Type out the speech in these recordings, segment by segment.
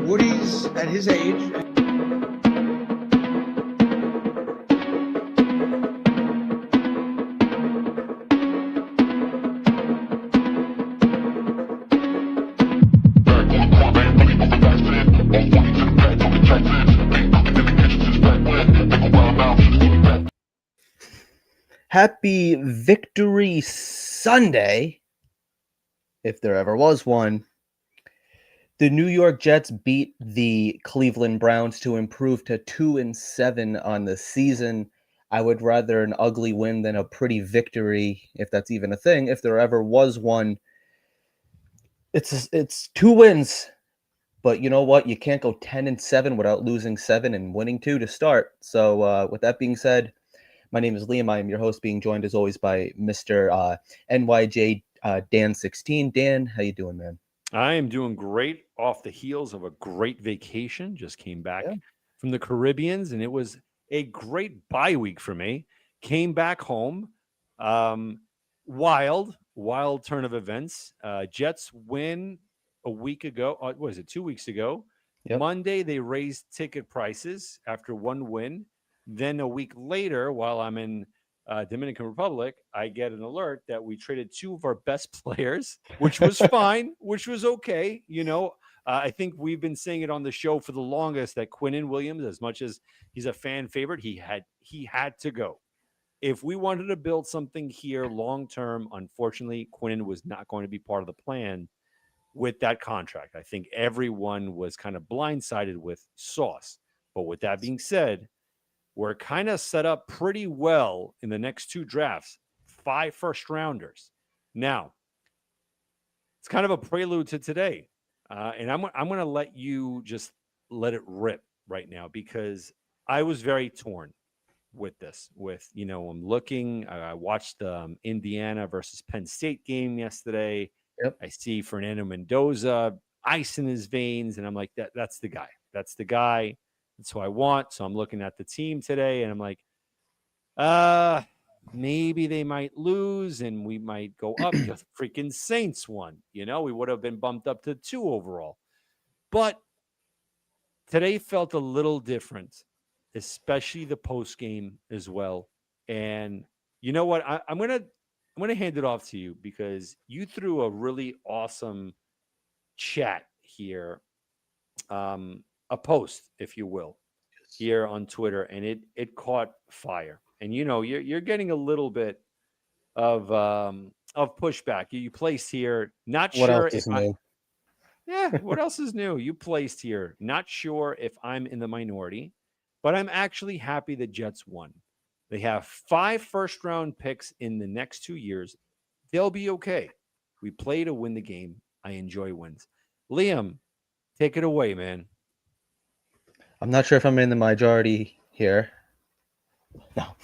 Woody's at his age. Happy Victory Sunday, if there ever was one. The New York Jets beat the Cleveland Browns to improve to 2-7 on the season. I would rather an ugly win than a pretty victory, if that's even a thing, if there ever was one. It's 2 wins, but you know what? You can't go 10-7 without losing 7 and winning 2 to start. So with that being said, my name is Liam. I am your host, being joined as always by Mr. NYJ Dan16. Dan, how you doing, man? I am doing great off the heels of a great vacation. Just came back from the Caribbeans, and it was a great bye week for me. Came back home. Wild turn of events. Jets win a week ago. What was it, 2 weeks ago? Yep. Monday, they raised ticket prices after one win. Then a week later, while I'm in Dominican Republic, I get an alert that we traded 2 of our best players, which was fine, which was okay. You know, I think we've been saying it on the show for the longest that Quinnen Williams, as much as he's a fan favorite, he had to go. If we wanted to build something here long term, unfortunately, Quinnen was not going to be part of the plan with that contract. I think everyone was kind of blindsided with Sauce. But with that being said, we're kind of set up pretty well in the next 2 drafts, 5 first-rounders. Now, it's kind of a prelude to today, and I'm going to let you just let it rip right now because I was very torn with this. I'm looking. I watched the Indiana versus Penn State game yesterday. Yep. I see Fernando Mendoza, ice in his veins, and I'm like, that's the guy. That's the guy. That's who I want. So I'm looking at the team today, and I'm like, maybe they might lose, and we might go up. The freaking Saints won. You know, we would have been bumped up to 2 overall. But today felt a little different, especially the post game as well. And you know what? I'm gonna hand it off to you because you threw a really awesome chat here. A post, if you will, here on Twitter, and it caught fire. And you know, you're getting a little bit of pushback. You placed here, not What sure else is if new? what else is new? You placed here, not sure if I'm in the minority, but I'm actually happy the Jets won. They have 5 first-round picks in the next 2 years. They'll be okay. We play to win the game. I enjoy wins. Liam, take it away, man. I'm not sure if I'm in the majority here. No.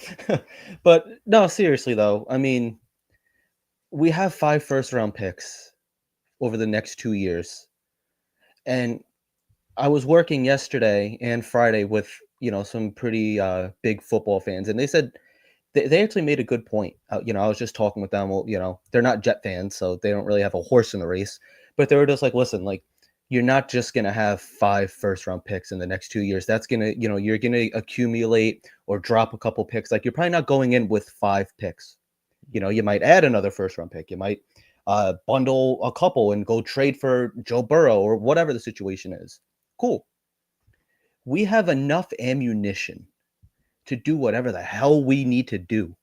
But no, seriously though. I mean, we have 5 first-round picks over the next 2 years. And I was working yesterday and Friday with, some pretty big football fans, and they said they actually made a good point. I was just talking with them. Well, they're not Jet fans, so they don't really have a horse in the race. But they were just like, listen, like, you're not just going to have 5 first-round picks in the next 2 years. That's going to, you're going to accumulate or drop a couple picks. Like, you're probably not going in with 5 picks. You might add another first-round pick. You might bundle a couple and go trade for Joe Burrow or whatever the situation is. Cool. We have enough ammunition to do whatever the hell we need to do.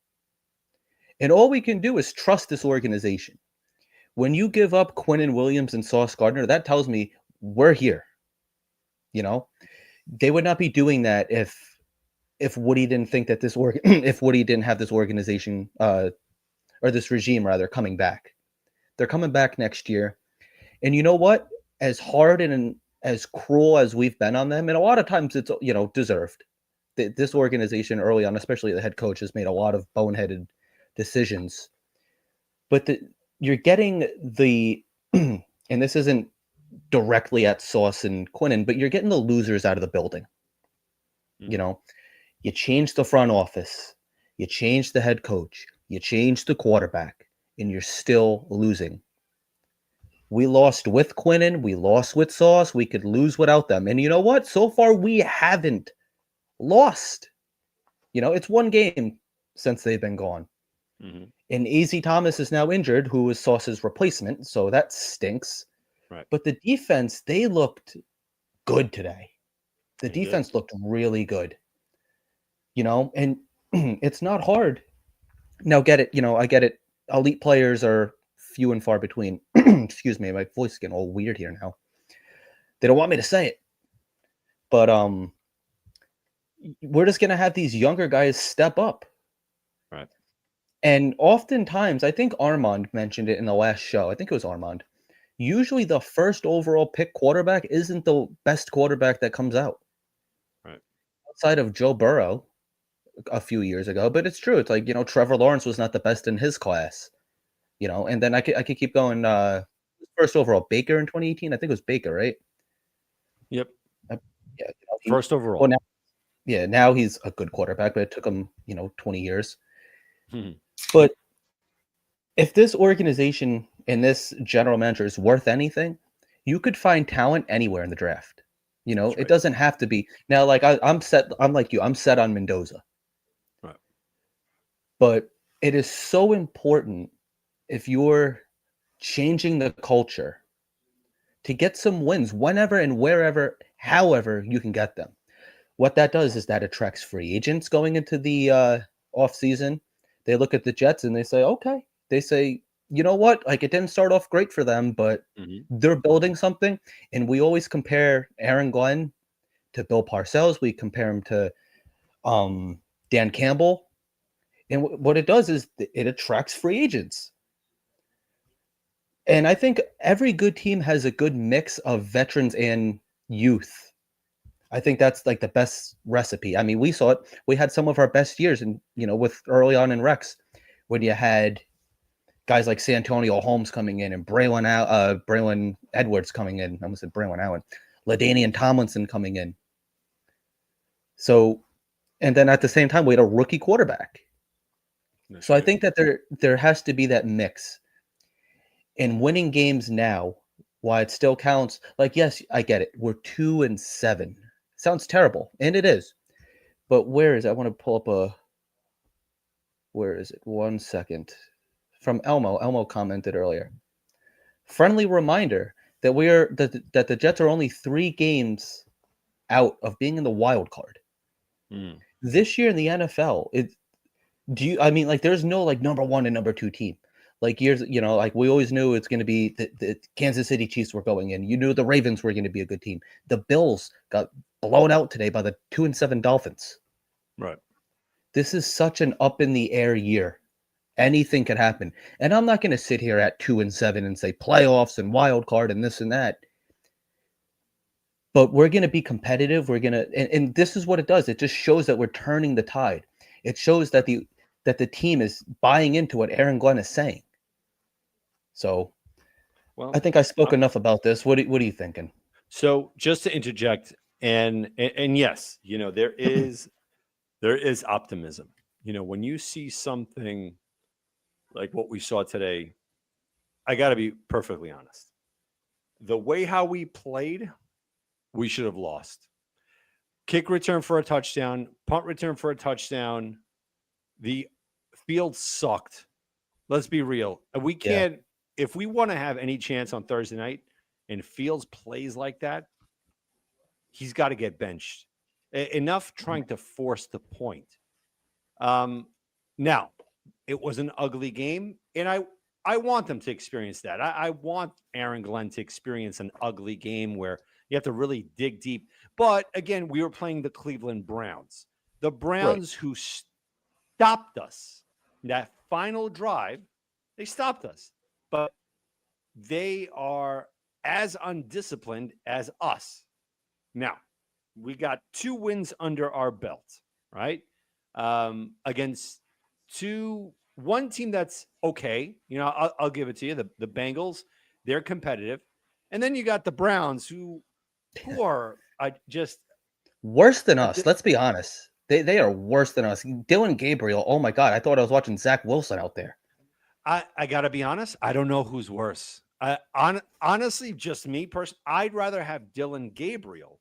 And all we can do is trust this organization. When you give up Quinnen Williams and Sauce Gardner, that tells me we're here. They would not be doing that if Woody didn't think that if Woody didn't have this organization or this regime rather coming back. They're coming back next year. And you know what? as hard and as cruel as we've been on them, and a lot of times it's deserved. This organization early on, especially the head coach, has made a lot of boneheaded decisions. But you're getting the, and this isn't directly at Sauce and Quinnen, but you're getting the losers out of the building. Mhm. You know, you change the front office, you change the head coach, you change the quarterback, and you're still losing. We lost with Quinnen, we lost with Sauce, we could lose without them. And you know what? So far, we haven't lost. It's one game since they've been gone. Mhm. And AZ Thomas is now injured, who is Sauce's replacement, so that stinks. Right. But the defense, they looked good today. The They did. defense looked really good. And it's not hard. Now, get it, I get it. Elite players are few and far between. Excuse me, my voice is getting all weird here now. They don't want me to say it. But we're just gonna have these younger guys step up. Right. And oftentimes, I think Armand mentioned it in the last show. I think it was Armand. Usually the first overall pick quarterback isn't the best quarterback that comes out. Right. Outside of Joe Burrow a few years ago, but it's true. It's like, Trevor Lawrence was not the best in his class, and then I could keep going. First overall, Baker in 2018. I think it was Baker, right? Yep. Yeah. First overall. Well, now he's a good quarterback, but it took him, 20 years. Mhm. But if this organization and this general manager is worth anything, you could find talent anywhere in the draft. That's It right. doesn't have to be now. Like I'm set. I'm like you. I'm set on Mendoza. Right. But it is so important if you're changing the culture to get some wins whenever and wherever, however you can get them. What that does is that attracts free agents going into the off season. They look at the Jets and they say, okay. They say, you know what? Like it didn't start off great for them, but Mhm. they're building something. And we always compare Aaron Glenn to Bill Parcells. We compare him to Dan Campbell. And what it does is it attracts free agents. And I think every good team has a good mix of veterans and youth. I think that's like the best recipe. I mean, we saw it. We had some of our best years, and with early on in Rex, when you had guys like Santonio Holmes coming in and Braylon Edwards coming in. I almost said Braylon Allen, LaDainian Tomlinson coming in. So, and then at the same time, we had a rookie quarterback. That's So I right. think that there has to be that mix. In winning games now, why it still counts. Like, yes, I get it. We're 2-7. Sounds terrible, and it is. But where is it? I want to pull up where is it? 1 second. From Elmo. Elmo commented earlier. Friendly reminder that that the Jets are only 3 games out of being in the wild card. Mm. This year in the NFL, I mean, like, there's no like number 1 and number 2 team. Like years, like we always knew it's going to be the Kansas City Chiefs were going in. You knew the Ravens were going to be a good team. The Bills got blown out today by the 2-7 Dolphins. Right. This is such an up in the air year. Anything could happen. And I'm not going to sit here at 2-7 and say playoffs and wild card and this and that. But we're going to be competitive. We're going to, and this is what it does. It just shows that we're turning the tide. It shows that the team is buying into what Aaron Glenn is saying. So, Well, I think I spoke enough about this. What are you thinking? so just to interject, and yes, there is optimism. When you see something like what we saw today, I got to be perfectly honest. The way how we played, we should have lost. Kick return for a touchdown, punt return for a touchdown. The field sucked. Let's be real. We can't, if we want to have any chance on Thursday night and Fields plays like that, he's got to get benched. Enough trying to force the point. Now, it was an ugly game, and I want them to experience that. I want Aaron Glenn to experience an ugly game where you have to really dig deep. But again, we were playing the Cleveland Browns. The Browns who stopped us. That final drive, they stopped us. But they are as undisciplined as us. Now, we got 2 wins under our belt, right? Against one team that's okay. I'll give it to you. The Bengals, they're competitive. And then you got the Browns who are just worse than us. Let's be honest. They are worse than us. Dylan Gabriel. Oh my God. I thought I was watching Zach Wilson out there. I got to be honest. I don't know who's worse. Honestly, just me personally, I'd rather have Dylan Gabriel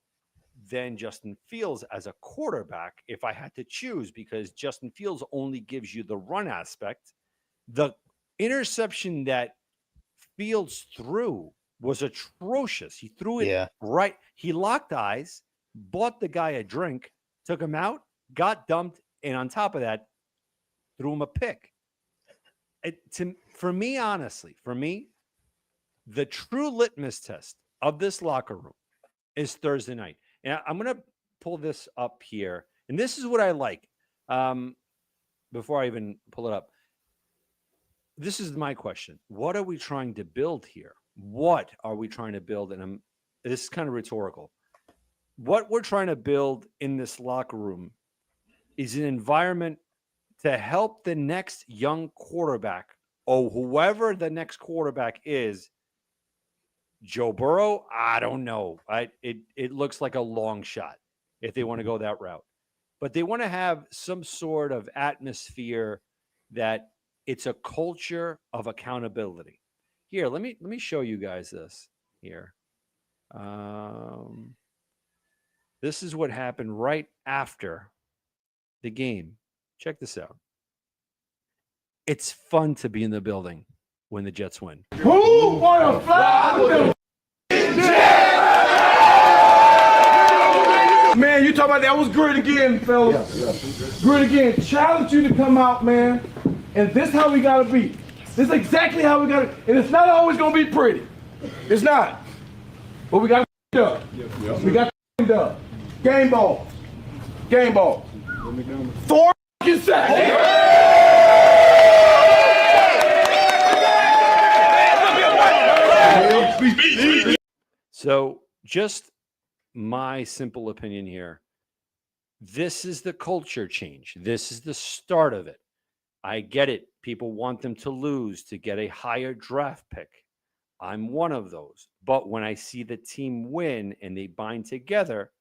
than Justin Fields as a quarterback if I had to choose, because Justin Fields only gives you the run aspect. The interception that Fields threw was atrocious. He threw it right. He locked eyes, bought the guy a drink, took him out, got dumped, and on top of that, threw him a pick. For me, the true litmus test of this locker room is Thursday night. And I'm going to pull this up here. And this is what I like. Before I even pull it up, this is my question. What are we trying to build here? What are we trying to build? And this is kind of rhetorical. What we're trying to build in this locker room is an environment to help the next young quarterback, or whoever the next quarterback is. Joe Burrow, I don't know. It looks like a long shot if they want to go that route. But they want to have some sort of atmosphere that it's a culture of accountability. Here, let me show you guys this here. This is what happened right after the game. Check this out. It's fun to be in the building when the Jets win. Who wanna fly? Man, you talking about that was great again, fellas. Great again. Challenge you to come out, man. And this how we gotta be. This is exactly how we gotta. And it's not always gonna be pretty. It's not. But we got up. We got up. Game ball. Game ball. 4 sacks. So just my simple opinion here. This is the culture change. This is the start of it. I get it. People want them to lose to get a higher draft pick. I'm one of those. But when I see the team win and they bind together,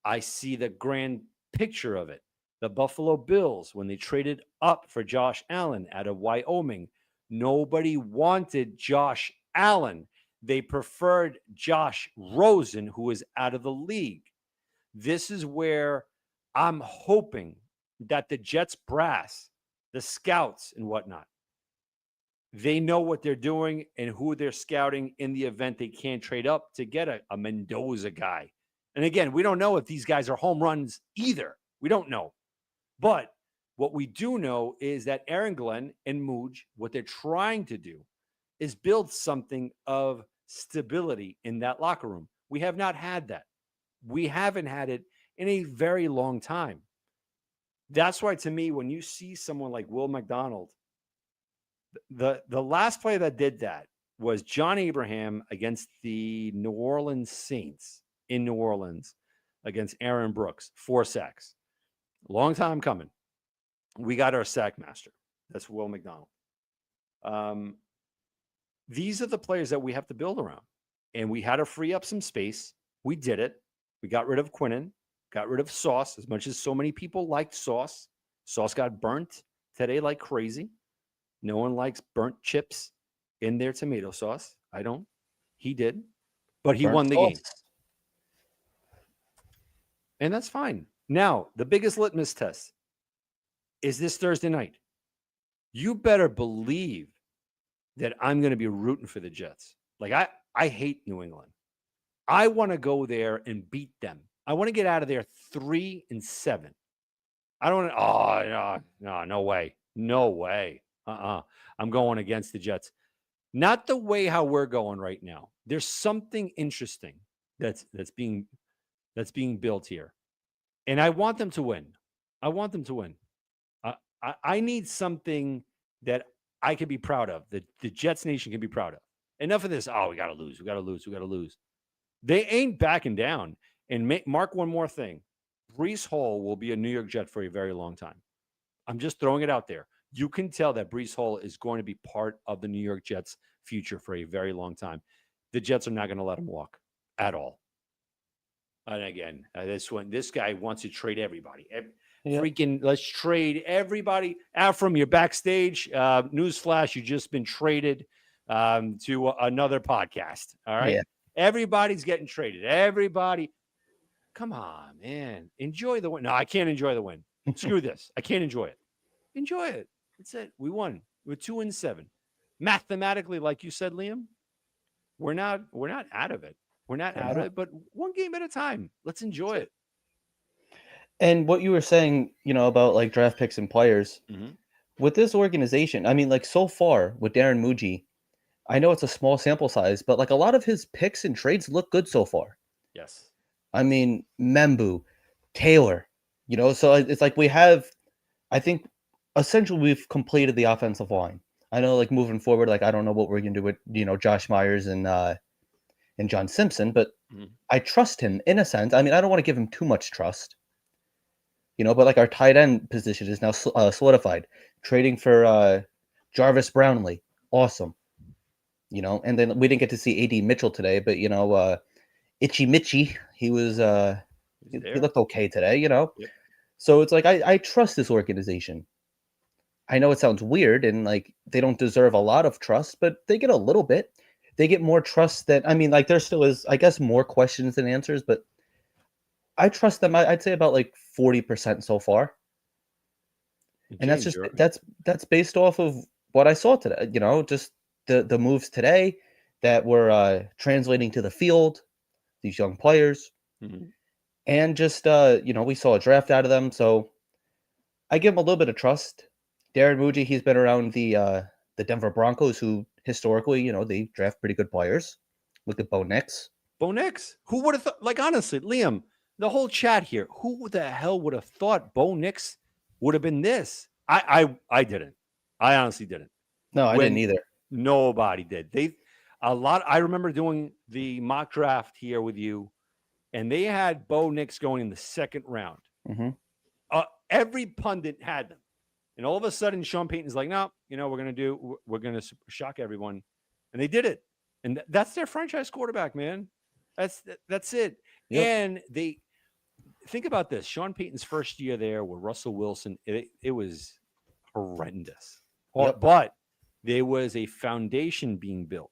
I see the grand picture of it. The Buffalo Bills, when they traded up for Josh Allen out of Wyoming, nobody wanted Josh Allen. They preferred Josh Rosen, who is out of the league. This is where I'm hoping that the Jets brass, the scouts and whatnot, they know what they're doing and who they're scouting in the event they can't trade up to get a Mendoza guy. And again, we don't know if these guys are home runs either. We don't know. But what we do know is that Aaron Glenn and Mooj, what they're trying to do is build something of stability in that locker room. We have not had that. We haven't had it in a very long time. That's why, to me, when you see someone like Will McDonald, the last play that did that was John Abraham against the New Orleans Saints in New Orleans against Aaron Brooks, 4 sacks. Long time coming. We got our sack master. That's Will McDonald. These are the players that we have to build around. And we had to free up some space. We did it. We got rid of Quinnen, got rid of Sauce, as much as so many people liked Sauce. Sauce got burnt today like crazy. No one likes burnt chips in their tomato sauce. I don't. He did. But he won the game. And that's fine. Now, the biggest litmus test is this Thursday night. You better believe that I'm going to be rooting for the Jets. Like, I hate New England. I want to go there and beat them. I want to get out of there 3-7. I don't want to, no way. No way. I'm going against the Jets. Not the way how we're going right now. There's something interesting that's being built here. And I want them to win. I want them to win. I need something that I can be proud of, that the Jets Nation can be proud of. Enough of this. Oh, we got to lose. We got to lose. We got to lose. They ain't backing down. And mark one more thing. Brees Hall will be a New York Jet for a very long time. I'm just throwing it out there. You can tell that Brees Hall is going to be part of the New York Jets' future for a very long time. The Jets are not going to let him walk at all. And again, this guy wants to trade everybody. Freaking, let's trade everybody. Afram, you're backstage. Newsflash, you've just been traded to another podcast. All right. Yeah. Everybody's getting traded. Everybody. Come on, man. Enjoy the win. No, I can't enjoy the win. Screw this. I can't enjoy it. Enjoy it. That's it. We won. We're 2-7. Mathematically, like you said, Liam, we're not out of it. We're not out of it, but one game at a time. Let's enjoy it. And what you were saying, about like draft picks and players with this organization, I mean, like so far with Darren Muji, I know it's a small sample size, but like a lot of his picks and trades look good so far. Yes. I mean, Membu, Taylor, so it's like we have, I think, essentially we've completed the offensive line. I know, like moving forward, like I don't know what we're gonna do with Josh Myers and John Simpson, but I trust him in a sense. I mean, I don't want to give him too much trust, but like our tight end position is now solidified. Trading for Jarvis Brownlee, awesome. And then we didn't get to see AD Mitchell today, but Itchy Mitchy, he was he looked okay today, Yep. So it's like I trust this organization. I know it sounds weird and like they don't deserve a lot of trust, but they get a little bit. They get more trust than, I mean, like there still is, I guess, more questions than answers, but I trust them. I'd say about like 40% so far. And that's just that's based off of what I saw today, just the moves today that were translating to the field, these young players. And just we saw a draft out of them, so I give him a little bit of trust. Darren Muji, he's been around the Denver Broncos, who historically, they draft pretty good players. Look at Bo Nix. Bo Nix. Who would have thought? Like honestly, Liam, the whole chat here. Who the hell would have thought Bo Nix would have been this? I didn't. I honestly didn't. No, I didn't either. Nobody did. I remember doing the mock draft here with you, and they had Bo Nix going in the second round. Every pundit had them. And all of a sudden, Sean Payton's like, no, we're going to shock everyone. And they did it. And that's their franchise quarterback, man. That's it. Yep. And they think about this. Sean Payton's first year there with Russell Wilson, it was horrendous. Yep. But there was a foundation being built.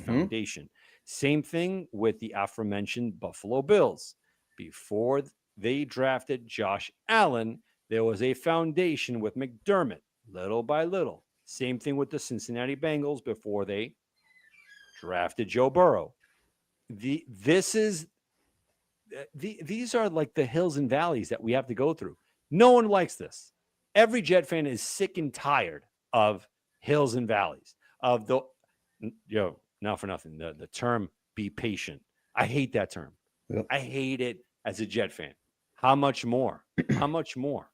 Foundation. Same thing with the aforementioned Buffalo Bills. Before they drafted Josh Allen, there was a foundation with McDermott, little by little. Same thing with the Cincinnati Bengals before they drafted Joe Burrow. These are like the hills and valleys that we have to go through. No one likes this. Every Jet fan is sick and tired of hills and valleys, of the, not for nothing, the term be patient. I hate that term. Yep. I hate it as a Jet fan. How much more? How much more?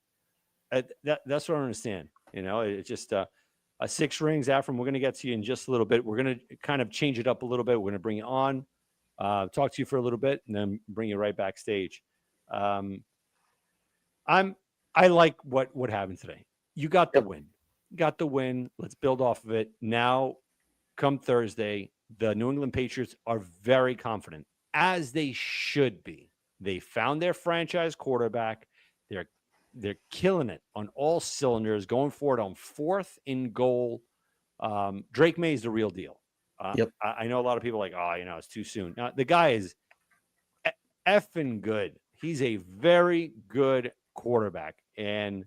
That's what I understand. It's just six rings. Afram, we're going to get to you in just a little bit. We're going to kind of change it up a little bit. We're going to bring you on, talk to you for a little bit, and then bring you right backstage. I like what happened today. You got the win. Got the win. Let's build off of it. Now, come Thursday, the New England Patriots are very confident, as they should be. They found their franchise quarterback. They're killing it on all cylinders, going forward on 4th and goal. Drake May is the real deal. I know a lot of people are like, it's too soon. The guy is effing good. He's a very good quarterback. And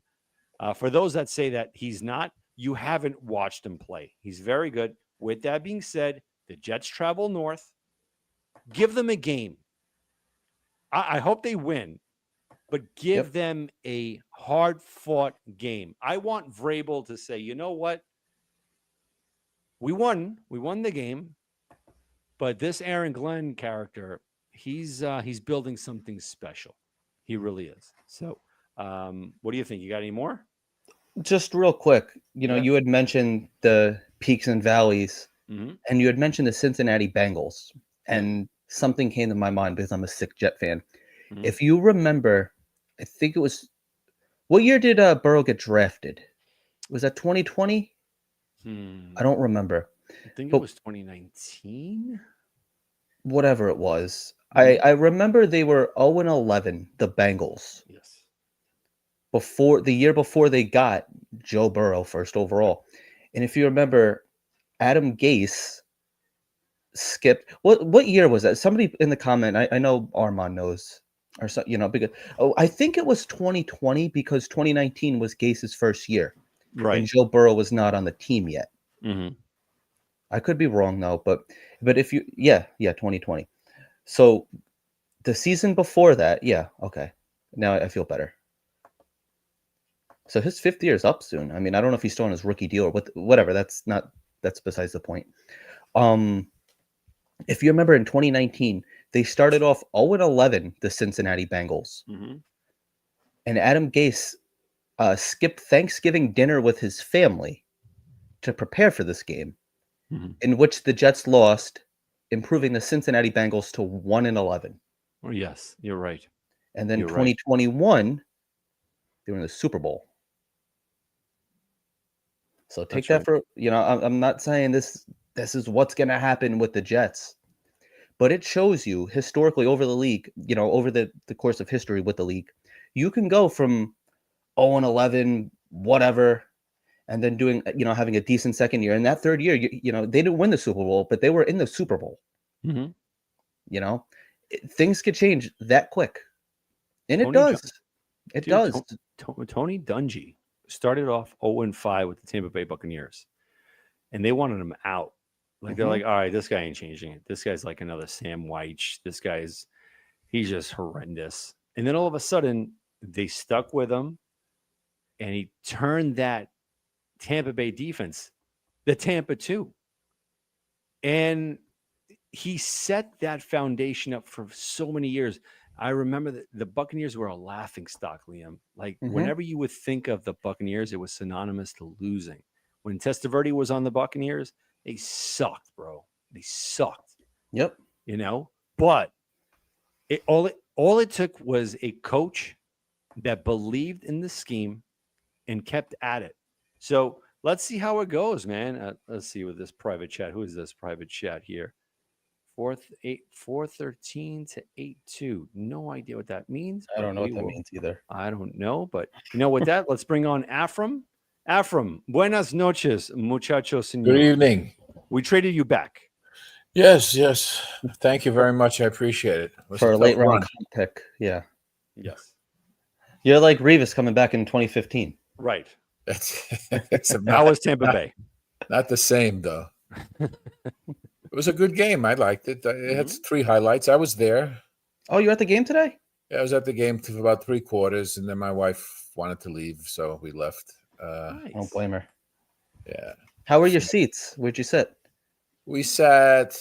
for those that say that he's not, you haven't watched him play. He's very good. With that being said, the Jets travel north. Give them a game. I hope they win, but give them a hard-fought game. I want Vrabel to say, you know what? We won the game, but this Aaron Glenn character, he's building something special. He really is. So, what do you think? You got any more? Just real quick, you had mentioned the peaks and valleys Mhm. and you had mentioned the Cincinnati Bengals, and something came to my mind because I'm a sick Jet fan. Mhm. If you remember, I think it was what year did Burrow get drafted? Was that 2020? I don't remember, I think it but was 2019. whatever it was, Mhm. I remember they were 0-11, the Bengals, Yes. before the year before they got Joe Burrow first overall. And if you remember, Adam Gase skipped what year was that? Somebody in the comment, I know Armand knows or so, because I think it was 2020 because 2019 was Gase's first year and Right. Joe Burrow was not on the team yet. Mhm. I could be wrong though, but if you 2020. So the season before that, yeah, okay. Now I feel better. So his 5th year is up soon. I mean, I don't know if he's still on his rookie deal or whatever. That's besides the point. If you remember in 2019, they started off 0-11, the Cincinnati Bengals, Mhm. and Adam Gase skipped Thanksgiving dinner with his family to prepare for this game, Mhm. in which the Jets lost, improving the Cincinnati Bengals to 1-11. Oh, yes, you're right. And then You're right. 2021, they were in the Super Bowl. So take That's that right. for, I'm not saying this is what's going to happen with the Jets, but it shows you historically over the league, over the course of history with the league, you can go from 0-11, whatever, and then doing, having a decent second year. And that third year, they didn't win the Super Bowl, but they were in the Super Bowl. Mhm. Things could change that quick. And it Tony Dun- does. It Dude, does. Tony Dungy started off 0-5 with the Tampa Bay Buccaneers, and they wanted him out. Like they're Mhm. like, all right, this guy ain't changing it. This guy's like another Sam Weich. He's just horrendous. And then all of a sudden, they stuck with him, and he turned that Tampa Bay defense, the Tampa 2. And he set that foundation up for so many years. I remember that the Buccaneers were a laughing stock, Liam. Like Mhm. whenever you would think of the Buccaneers, it was synonymous to losing. When Testaverde was on the Buccaneers, they sucked, bro. They sucked, Yep. But all it took was a coach that believed in the scheme and kept at it. So let's see how it goes, man. Let's see with this private chat. Who is this private chat here? 413 to 82. No idea what that means. I But don't know what that means either. I don't know, but with that, let's bring on Afram. Afram, buenas noches, muchacho señor. Good evening. We traded you back. Yes. Thank you very much. I appreciate it. It was For a tough late round run. comp pick. Yeah. Yes. You're like Revis coming back in 2015. Right. It's How was Tampa Bay? not the same, though. It was a good game. I liked it. It had Mhm. 3 highlights. I was there. Oh, you were at the game today? I was at the game for about 3 quarters, and then my wife wanted to leave, so we left. I don't Nice. blame her. Yeah. How were your seats? Where'd you sit? We sat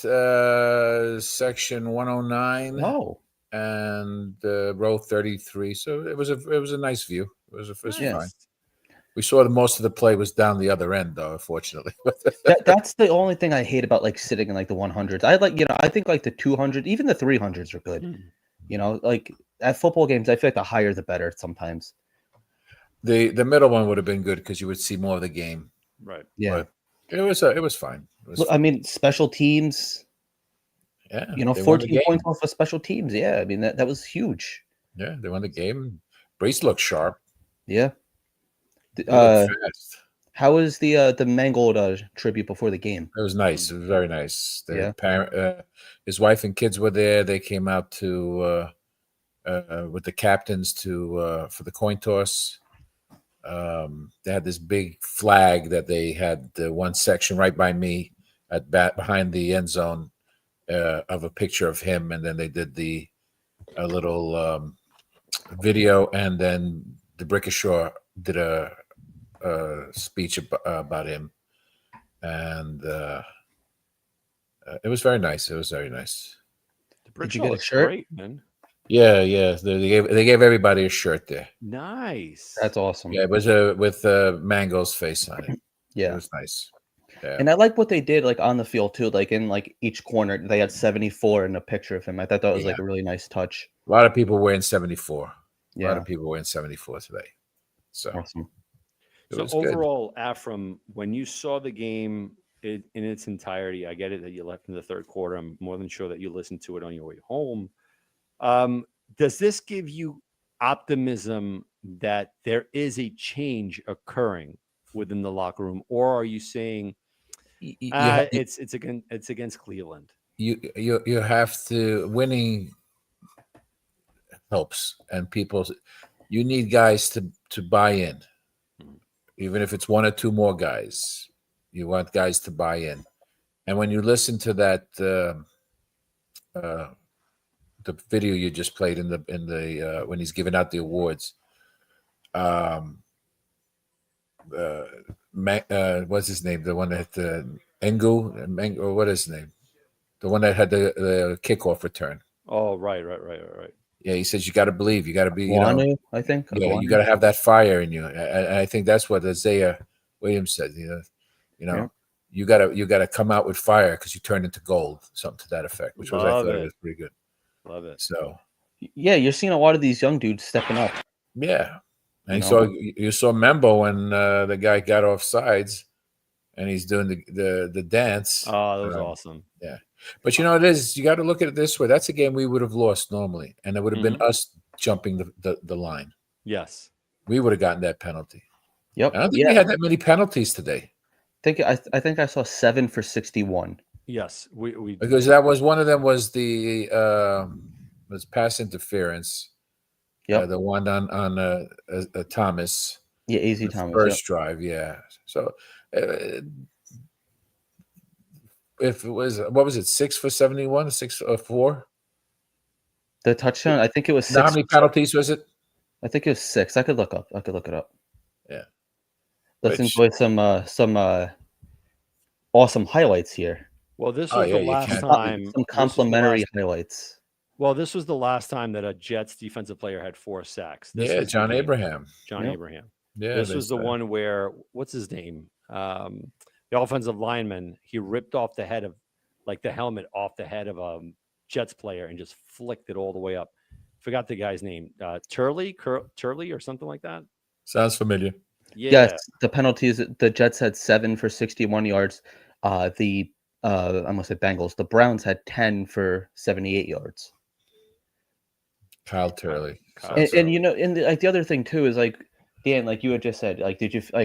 section 109 Oh, and row 33, so it was a nice view. It was Yeah. fine. We saw that most of the play was down the other end, though, unfortunately. that's the only thing I hate about like sitting in like the 100s. I think like the 200, even the 300s are good. Mm. Like at football games, I feel like the higher the better sometimes. The middle one would have been good because you would see more of the game. Right. Yeah. But it was fine. It was Look, I fine. mean, special teams, Yeah, they won the 14 game. points off of special teams. Yeah. I mean, that was huge. Yeah, they won the game. Brees looked sharp. Yeah. He looked fast. How was the Mangold tribute before the game? It was nice. It was very nice. Yeah. His wife and kids were there. They came out to with the captains for the coin toss. They had this big flag that they had one section right by me behind the end zone of a picture of him, and then they did a little video, and then the Brickashaw did a speech about him, and it was very nice. It was very nice. Did you get a shirt? Great, man. Yeah. They gave everybody a shirt there. Nice. That's awesome. Yeah, it was with Mango's face on it. It Yeah. was nice. Yeah. And I like what they did, like, on the field too, like, in, like, each corner, they had 74 in a picture of him. I thought that was, Yeah. like, a really nice touch. A lot of people wearing 74. A lot Yeah, of people wearing 74 today. So awesome. it So was good. overall, Afram, when you saw the game in its entirety, I get it that you left in the third quarter. I'm more than sure that you listened to it on your way home. Does this give you optimism that there is a change occurring within the locker room, or are you saying it's against Cleveland? You have to winning helps, and people, you need guys to buy in, even if it's one or two more guys. You want guys to buy in, and when you listen to that the video you just played in the when he's giving out the awards, what's his name? The one that Engu, or what is his name? The one that had the kickoff return. Oh, right. Yeah, he says you got to believe. You got to be, Iguanu, I think. yeah, you Iguanu. got to have that fire in you. And I think that's what Isaiah Williams said. Yeah. You got to come out with fire because you turn into gold, something to that effect, which was I Love thought it. was pretty good. Love it. So Yeah, you're seeing a lot of these young dudes stepping up. yeah, and You know? you saw Membo when the guy got off sides, and he's doing the dance. Oh, that was awesome. Yeah, but it is. You got to look at it this way. That's a game we would have lost normally, and it would have been us jumping the line. Yes. We would have gotten that penalty. Yep. I don't think we had that many penalties today. I think I saw 7 for 61. Yes. We Because that was one of them was the was pass interference. Yep. The one on Thomas. Yeah, AZ The Thomas. first drive, yeah. So if it was, what was it, 6 for 71, 6 or 4? The touchdown, I think it was 6. How many penalties was it? I think it was 6. I could look it up. Yeah. Let's enjoy some awesome highlights here. Well, this Oh, was yeah, the you last can. time. Some complimentary highlights. Well, this was the last time that a Jets defensive player had 4 sacks. This Yeah, was the John game. Abraham. John Yep. Abraham. Yeah, This was the one where, what's his name? The offensive lineman, he ripped off the head of, like, the helmet off the head of a Jets player and just flicked it all the way up. Forgot the guy's name. Turley or something like that. Sounds familiar. Yeah. Yes, the penalties. The Jets had 7 for 61 yards. I almost said Bengals. The Browns had 10 for 78 yards. Kyle Turley. And the other thing too is, like, Dan, like you had just said, like,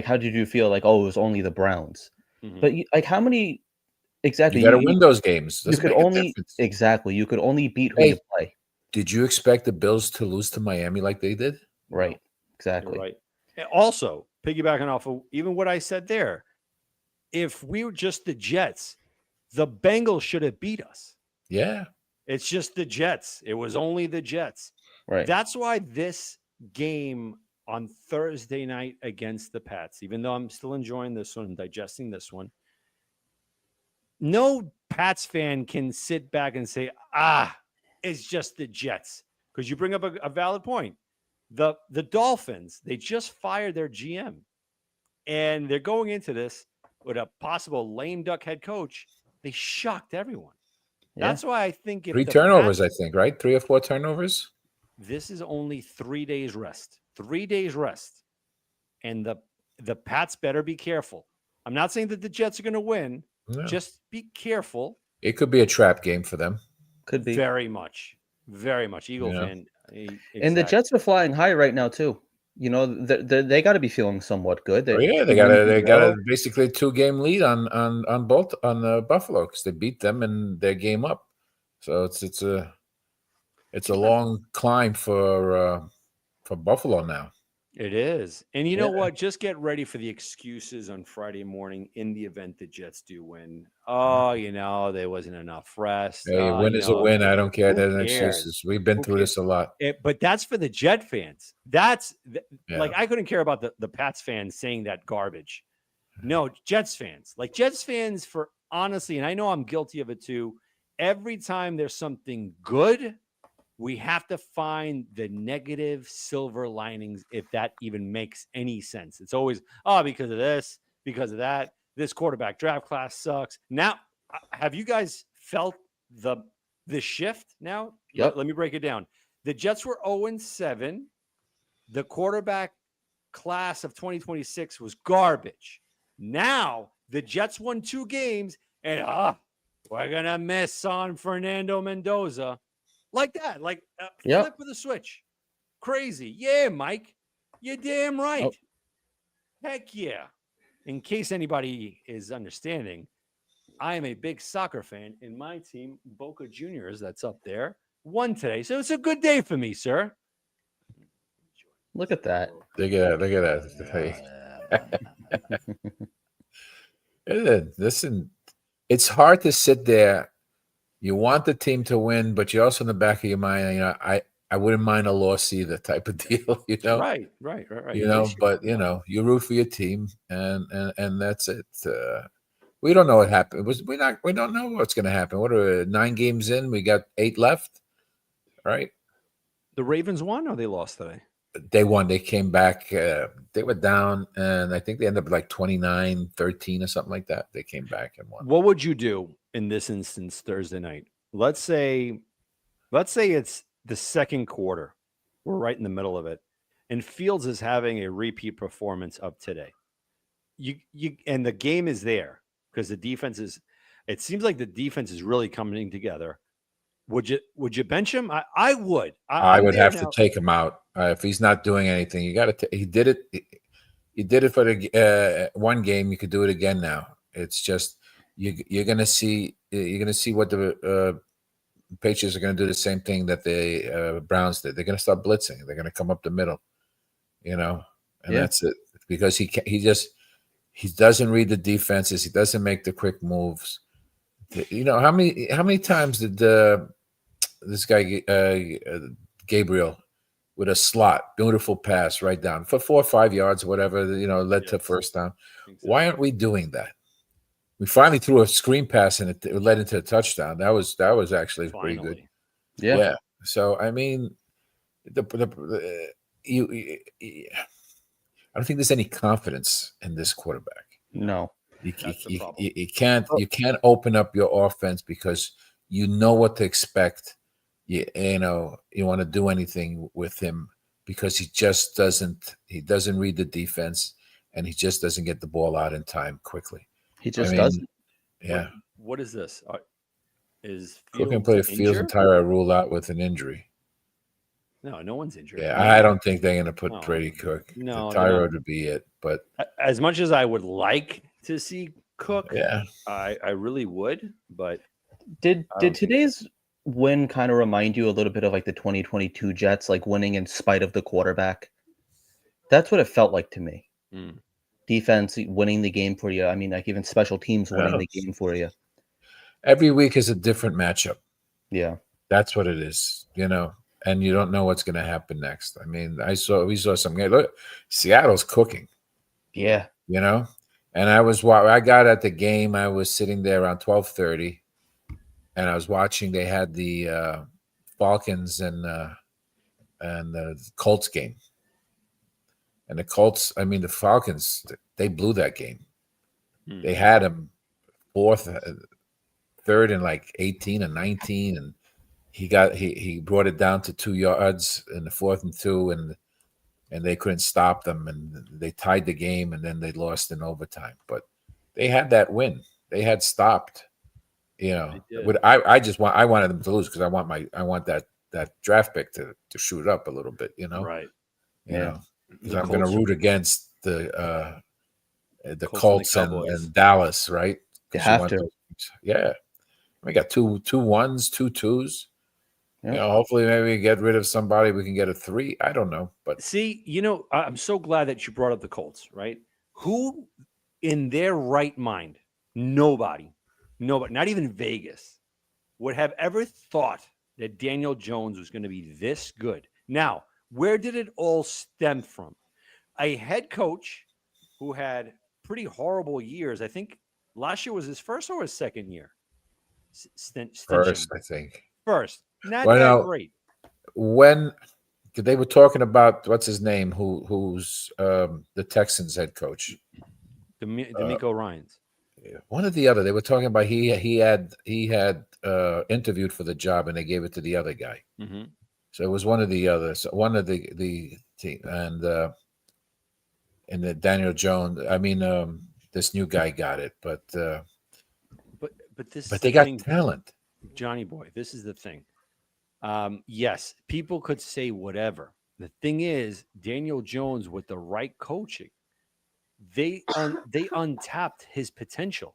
how did you feel? Like, oh, it was only the Browns, but how many exactly? You got to win those games. You could only you could only beat who you play. Did you expect the Bills to lose to Miami like they did? Right. Exactly. You're right. And also, piggybacking off of even what I said there, if we were just the Jets, the Bengals should have beat us. Yeah. It's just the Jets. It was only the Jets. Right. That's why this game on Thursday night against the Pats, even though I'm still enjoying this one and digesting this one, no Pats fan can sit back and say, it's just the Jets. Because you bring up a valid point. The Dolphins, they just fired their GM. And they're going into this with a possible lame duck head coach. They shocked everyone. Yeah. That's why I think if 3 the turnovers, Pats, I think, right? 3 or 4 turnovers. this is only 3 days rest. 3 days rest. And the Pats better be careful. I'm not saying that the Jets are going to win. No. Just be careful. It could be a trap game for them. Could be. Very much. Very much. Eagle fan. And the Jets are flying high right now too. They got to be feeling somewhat good. They got a basically 2-game lead on Buffalo because they beat them in their game up. So it's a long climb for Buffalo now. It is. And you know what? Just get ready for the excuses on Friday morning in the event the Jets do win. Oh, there wasn't enough rest. Hey, a win is a win. I don't care. There's no excuses. We've been through this a lot. But that's for the Jet fans. Like, I couldn't care about the Pats fans saying that garbage. No, Jets fans. Like, Jets fans, for honestly, and I know I'm guilty of it too, every time there's something good, we have to find the negative silver linings, if that even makes any sense. It's always, because of this, because of that. this quarterback draft class sucks. Now, have you guys felt the shift now? Yep. Let me break it down. The Jets were 0-7. The quarterback class of 2026 was garbage. Now the Jets won 2 games, and we're gonna miss on Fernando Mendoza, like that, like Yep. flip of the switch. Crazy, yeah, Mike, you're damn right. Oh. Heck yeah. In case anybody is understanding, I am a big soccer fan, and my team, Boca Juniors, that's up there, won today, so it's a good day for me, sir. Look at that. Look at that. Look at that. Hey. Listen, it's hard to sit there. You want the team to win, but you're also in the back of your mind, I wouldn't mind a loss either type of deal, Right. But you root for your team, and that's it. We don't know what happened. We don't know what's going to happen. What are 9 games in? We got 8 left, right? The Ravens won or they lost today? They won. They came back. They were down, and I think they ended up like 29-13 or something like that. They came back and won. What would you do in this instance Thursday night? Let's say it's the second quarter. We're right in the middle of it, and Fields is having a repeat performance of today. You and the game is there because the defense is. It seems like the defense is really coming together. Would you bench him? I would. I would have to take him out if he's not doing anything. You got to. He did it. You did it for the one game. You could do it again now. It's just you're going to see. You're going to see what the Patriots are going to do. The same thing that the Browns did. They're going to start blitzing. They're going to come up the middle. And that's it. Because he doesn't read the defenses. He doesn't make the quick moves. How many times did this guy Gabriel with a slot, beautiful pass right down for 4 or 5 yards, whatever, led to first down. Exactly. Why aren't we doing that? We finally threw a screen pass and it led into a touchdown. That was actually pretty good. Yeah. So I mean, I don't think there's any confidence in this quarterback. No. You can't open up your offense because you know what to expect. You want to do anything with him because he doesn't read the defense and he just doesn't get the ball out in time quickly. He just doesn't. Yeah. What is this? Is Cook can play Fields and Tyra ruled out with an injury. No one's injured. Yeah, I don't think they're going to put Brady Cook. No, Tyra would be it. But as much as I would like to see Cook, yeah, I really would. But did today's win kind of remind you a little bit of like the 2022 Jets, like winning in spite of the quarterback? That's what it felt like to me. Defense winning the game for you. I mean, like even special teams winning the game for you. Every week is a different matchup. Yeah, that's what it is. And you don't know what's going to happen next. I mean, we saw some game. Look, Seattle's cooking. Yeah, and I got at the game. I was sitting there around 12:30, and I was watching. They had the Falcons and the Colts game. And the Colts, the Falcons, they blew that game. They had him third and like 18 and 19, and he brought it down to 2 yards in the 4th and 2, and they couldn't stop them, and they tied the game, and then they lost in overtime. But they had that win. They had stopped. I wanted them to lose because I want that draft pick to shoot up a little bit. Right. Because I'm going to root against the Colts and Dallas, right? You have to. Yeah. We got 2 1s, 2 2s. Yeah. Hopefully maybe we get rid of somebody. We can get a 3. I don't know. But see, I'm so glad that you brought up the Colts, right? Who in their right mind, nobody, not even Vegas, would have ever thought that Daniel Jones was going to be this good. Now, where did it all stem from? A head coach who had pretty horrible years. I think last year was his first or his second year? First, I think. First. Not that great. When they were talking about, what's his name, who's the Texans head coach? DeMeco Ryans. one or the other. They were talking about he had interviewed for the job and they gave it to the other guy. Mm-hmm. So it was one of the others, one of the team, and the Daniel Jones. I mean, this new guy got it, but This is they the got thing, talent. Johnny boy. This is the thing. Yes, people could say whatever. The thing is, Daniel Jones with the right coaching, they untapped his potential.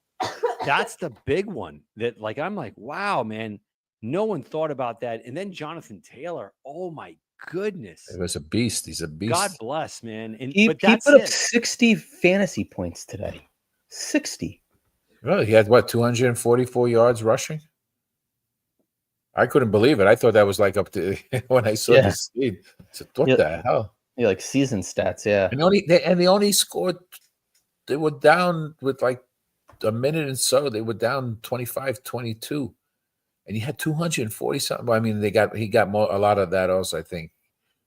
That's the big one. That like I'm like, wow, man, no one thought about that. And then Jonathan Taylor, oh my goodness, It was a beast. He's a beast. God bless, man. And He but that's put up it. 60 fantasy points today. 60. Really, he had what 244 yards rushing. I couldn't believe it. I thought that was like up to when I saw Yeah. the speed. I said, what Yeah. the hell? Yeah, like season stats, yeah. And they only scored. They were down with like a minute and so. They were down 25-22, and he had 240 something. I mean, he got a lot of that also, I think,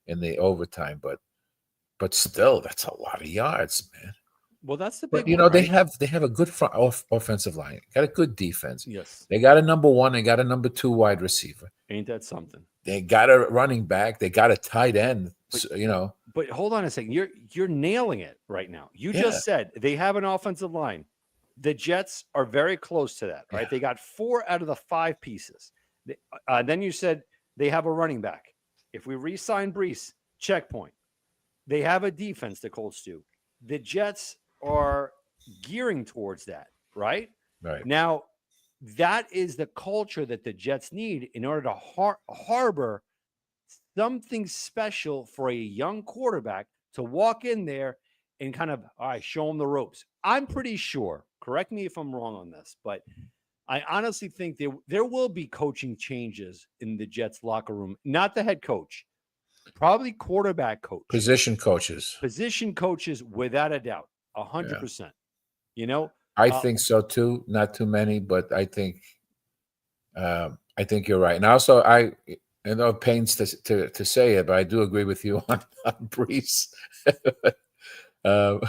in the overtime. But still, that's a lot of yards, man. Well, that's the big But you one, know, they right? have a good offensive line. Got a good defense. Yes. They got a number one. They got a number two wide receiver. Ain't that something? They got a running back. They got a tight end. So, you know, But hold on a second. You're nailing it right now. You Yeah. just said they have an offensive line. The Jets are very close to that, right? Yeah. They got 4 out of the 5 pieces. Then you said they have a running back. If we re-sign Brees, checkpoint. They have a defense, Nicole Stu. The Jets are gearing towards that, right? right? Now, that is the culture that the Jets need in order to harbor something special for a young quarterback to walk in there and kind of, all right, show him the ropes. I'm pretty sure, correct me if I'm wrong on this, but I honestly think there will be coaching changes in the Jets locker room, not the head coach, probably quarterback coach, Position coaches. position coaches, without a doubt, 100%. You know, I think so too. Not too many, but I think you're right. And also, I know it pains to say it, but I do agree with you on Brees. But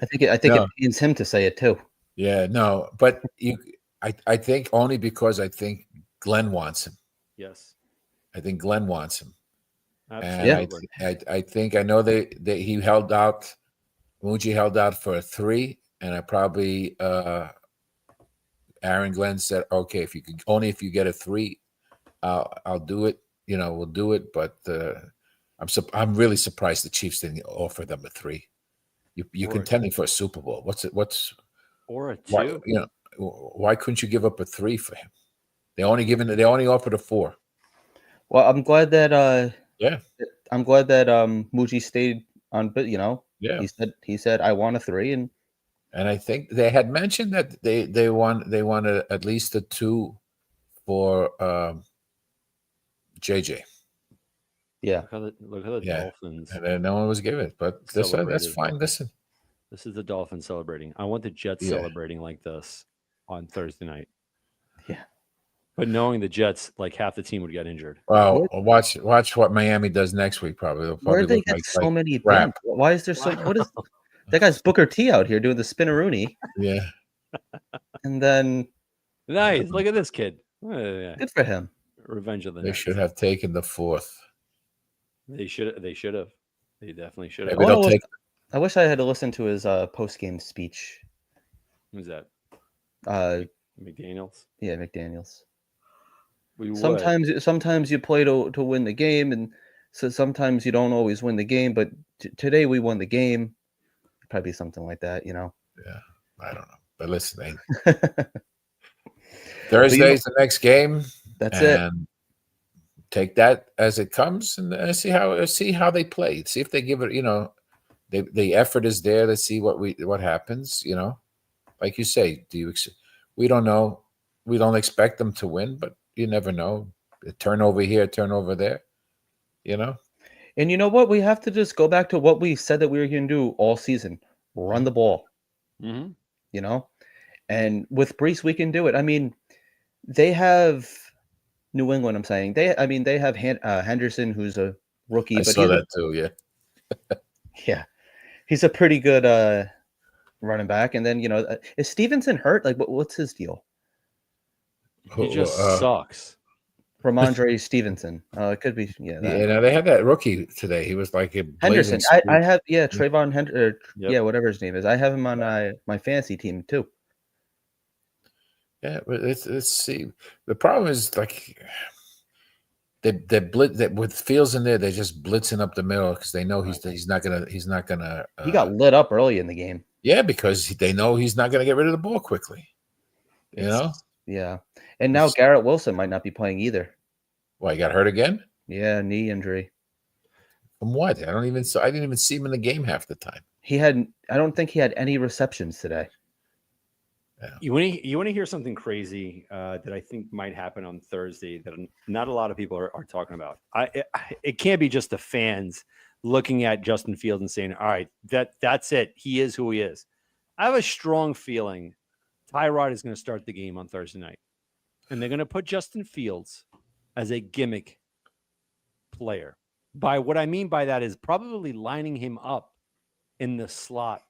I think No. it pains him to say it too. yeah, no, but I think only because I think Glenn wants him. yes, I think Glenn wants him. absolutely. And I think I know he held out. Muji held out for a 3, and I probably Aaron Glenn said, "Okay, if you get a 3, I'll do it. You know, we'll do it." But I'm really surprised the Chiefs didn't offer them a 3. You're Or- contending for a Super Bowl. Or a 2. Why, you know, why couldn't you give up a 3 for him? They only offered a 4. Well, I'm glad that Yeah. I'm glad that Muji stayed on, but you know, Yeah. he said I want a 3, and And I think they had mentioned that they wanted at least a 2 for JJ. yeah. Look at the Yeah. Dolphins. And then no one was given it. But that's Celebrated. fine. Listen. This is the Dolphins celebrating. I want the Jets Yeah. celebrating like this on Thursday night. Yeah. But knowing the Jets, like half the team would get injured. Well, watch what Miami does next week. Probably. They'll Where probably did they look get like so many? crap. bans? Why is there so? What is that guy's Booker T out here doing the spinneroonie, Yeah. and then Nice. Look at this kid. Yeah. good for him. Revenge of the They Nets. should have taken the 4th. They should have. They definitely should have. Maybe they'll Oh, take. I wish I had listened to his post game speech. Who's that? McDaniels. McDaniels. We would. Sometimes you play to win the game, and so sometimes you don't always win the game. But today we won the game. Probably something like that, you know. Yeah. I don't know. But listen, Thursday's the next game. That's it. And take that as it comes, and see how they play. See if they give it. You know, the effort is there. Let's see what happens. You know, like you say, we don't know. We don't expect them to win, but you never know. A turnover here, turnover there. You know. And you know what? We have to just go back to what we said that we were going to do all season: run the ball. Mm-hmm. You know, and with Brees, we can do it. I mean, they have New England. I'm saying they have Henderson, who's a rookie. I but saw that too. Yeah. Yeah, he's a pretty good running back, and then is Stevenson hurt? Like, what's his deal? He just sucks. Ramondre Stevenson. It could be Yeah, now they had that rookie today. He was like a Henderson. blazing I have Trayvon Henderson. Yep. Yeah, whatever his name is. I have him on my fantasy team too. Yeah, but let's see. The problem is like they blitz that with Fields in there. They're just blitzing up the middle because they know he's not gonna. He got lit up early in the game. Yeah, because they know he's not gonna get rid of the ball quickly. You know. Yeah, and now Garrett Wilson might not be playing either. Why, he got hurt again? Yeah, knee injury. From what? I didn't even see him in the game half the time. I don't think he had any receptions today. Yeah. You want to hear something crazy that I think might happen on Thursday that not a lot of people are talking about. It can't be just the fans looking at Justin Fields and saying, all right, that's it. He is who he is. I have a strong feeling Tyrod is going to start the game on Thursday night. And they're going to put Justin Fields as a gimmick player. By what I mean by that is probably lining him up in the slot,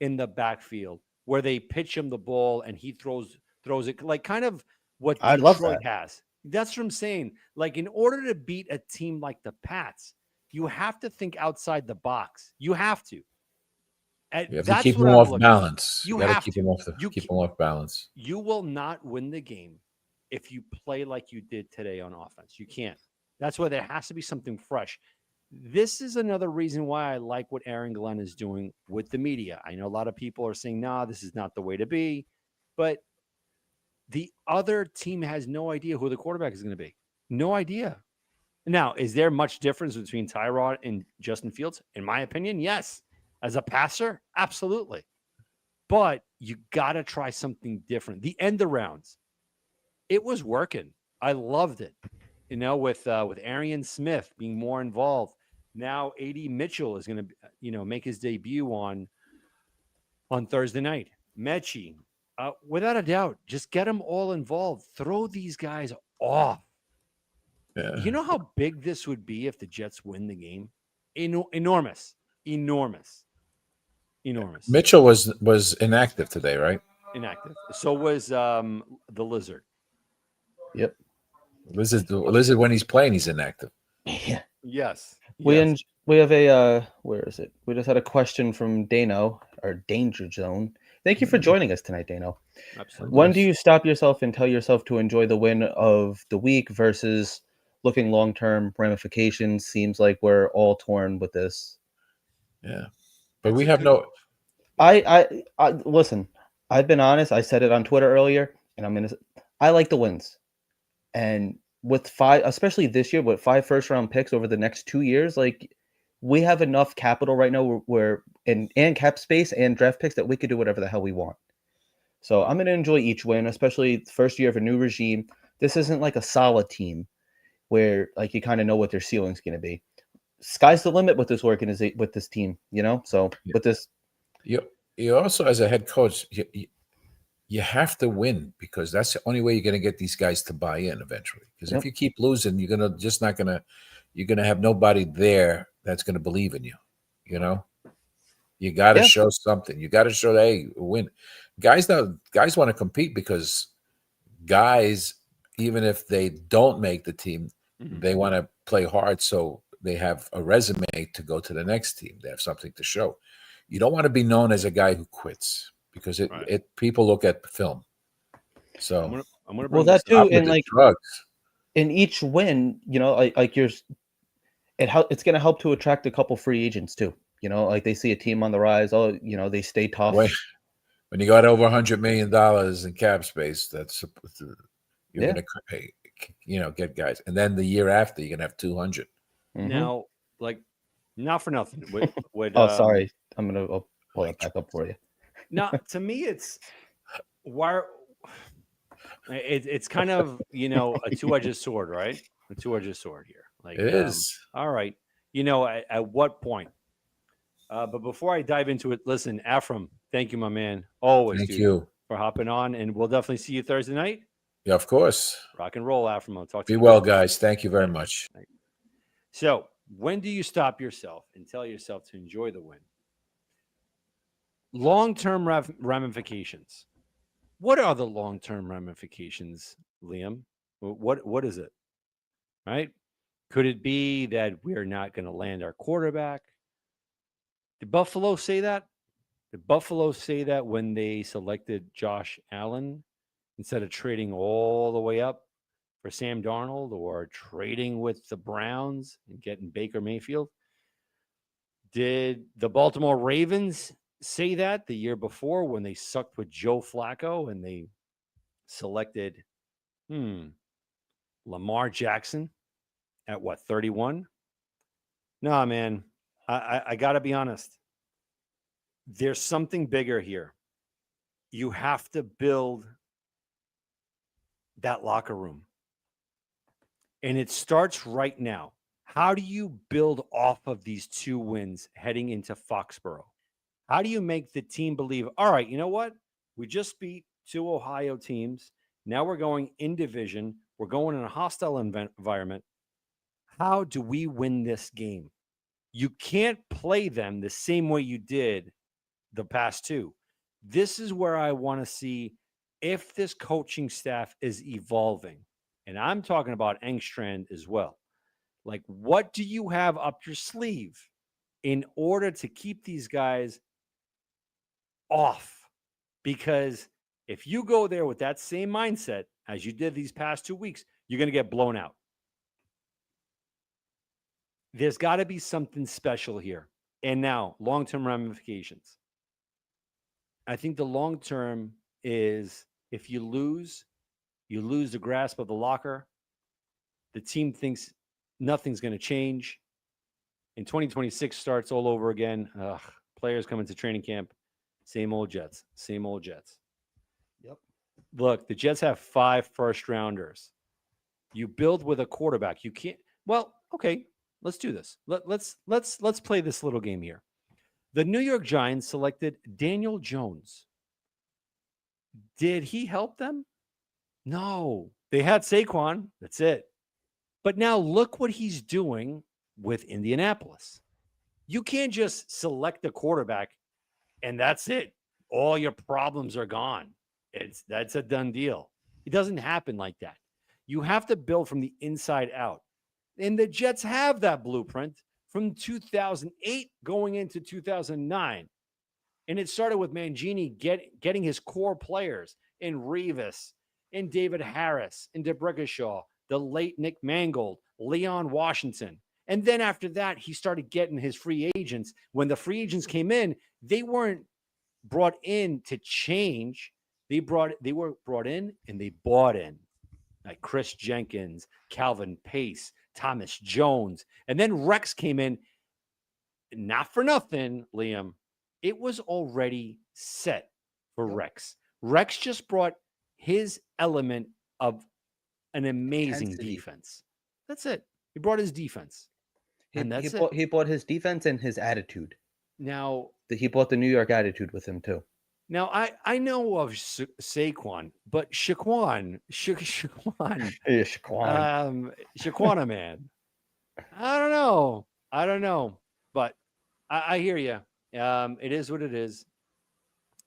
in the backfield, where they pitch him the ball and he throws it, like kind of what I love Detroit that. has. That's what I'm saying. Like, in order to beat a team like the Pats, you have to think outside the box. You have to. You have to keep him off balance. You gotta have keep to. him off balance. You will not win the game if you play like you did today on offense. You can't. That's why there has to be something fresh. This is another reason why I like what Aaron Glenn is doing with the media. I know a lot of people are saying, nah, this is not the way to be. But the other team has no idea who the quarterback is going to be. No idea. Now, is there much difference between Tyrod and Justin Fields? In my opinion, yes. As a passer, absolutely. But you got to try something different. The end rounds, it was working. I loved it. With Arian Smith being more involved. Now A.D. Mitchell is going to, make his debut on Thursday night. Mechie, without a doubt, just get them all involved. Throw these guys off. Yeah. You know how big this would be if the Jets win the game? Enormous. Mitchell was inactive today, right? Inactive. So was the Lizard. Yep. Lizard when he's playing, he's inactive. Yeah. Yes. We have a where is it? We just had a question from Dano, our Danger Zone. Thank you for joining us tonight, Dano. Absolutely. When do you stop yourself and tell yourself to enjoy the win of the week versus looking long-term ramifications? Seems like we're all torn with this. Yeah, but we have no. I listen. I've been honest. I said it on Twitter earlier, and I like the wins, and with 5, especially this year, with 5 first-round picks over the next 2 years, like we have enough capital right now where and cap space and draft picks that we could do whatever the hell we want. So I'm going to enjoy each win, especially the first year of a new regime. This isn't like a solid team where like you kind of know what their ceiling's going to be. Sky's the limit with this organization, with this team, So with this, you also as a head coach, you have to win because that's the only way you're going to get these guys to buy in eventually. Because if you keep losing, you're gonna have nobody there that's going to believe in you. You got to show something. You got to show that, hey, win. Guys want to compete because guys, even if they don't make the team, they want to play hard. So they have a resume to go to the next team. They have something to show. You don't want to be known as a guy who quits because people look at film. So I'm gonna bring that too, and like drugs. In each win, it's going to help to attract a couple free agents too. Like they see a team on the rise. Oh, they stay tough. When you got over $100 million in cap space, that's you're going to pay, get guys, and then the year after you're going to have 200. Mm-hmm. Now, like, not for nothing. Sorry, I'll pull it back up for you. No, to me, it's kind of a two-edged sword, right? A two-edged sword here. Like it is. All right, at what point? But before I dive into it, listen, Ephraim, thank you, my man. Always, thank you for hopping on, and we'll definitely see you Thursday night. Yeah, of course. Rock and roll, Ephraim. I'll talk to you. Be well, guys. Thank you very much. So, when do you stop yourself and tell yourself to enjoy the win? long-term ramifications. What are the long-term ramifications, Liam? What is it? Right? Could it be that we're not going to land our quarterback? Did Buffalo say that? Did Buffalo say that when they selected Josh Allen instead of trading all the way up for Sam Darnold or trading with the Browns and getting Baker Mayfield? Did the Baltimore Ravens say that the year before when they sucked with Joe Flacco and they selected Lamar Jackson at what, 31? No, man. I got to be honest. There's something bigger here. You have to build that locker room. And it starts right now. How do you build off of these 2 wins heading into Foxborough? How do you make the team believe, all right, you know what? We just beat 2 Ohio teams. Now we're going in division. We're going in a hostile environment. How do we win this game? You can't play them the same way you did the past 2. This is where I want to see if this coaching staff is evolving. And I'm talking about Engstrand as well. Like, what do you have up your sleeve in order to keep these guys off? Because if you go there with that same mindset as you did these past 2 weeks, you're going to get blown out. There's got to be something special here. And now, long-term ramifications. I think the long-term is if you lose the grasp of the locker. The team thinks nothing's going to change. And 2026 starts all over again. Players come into training camp. Same old Jets. Same old Jets. Yep. Look, the Jets have 5 first-rounders. You build with a quarterback. You can't. Well, okay. Let's do this. Let's play this little game here. The New York Giants selected Daniel Jones. Did he help them? No. They had Saquon. That's it. But now look what he's doing with Indianapolis. You can't just select a quarterback and that's it. All your problems are gone. That's a done deal. It doesn't happen like that. You have to build from the inside out. And the Jets have that blueprint from 2008 going into 2009. And it started with Mangini getting his core players in Revis, in David Harris, in DeBrickashaw, the late Nick Mangold, Leon Washington. And then after that, he started getting his free agents. When the free agents came in, they weren't brought in to change. They were brought in and they bought in. Like Chris Jenkins, Calvin Pace, Thomas Jones. And then Rex came in, not for nothing, Liam. It was already set for Rex. Rex just brought his element of an amazing Intensity. defense. That's it. He brought his defense. And that's it. He brought his defense and his attitude. Now, He brought the New York attitude with him too. Now, I know of Saquon, but Shaquan, Yeah, Shaquan. Shaquana, man. I don't know. But I hear you. It is what it is.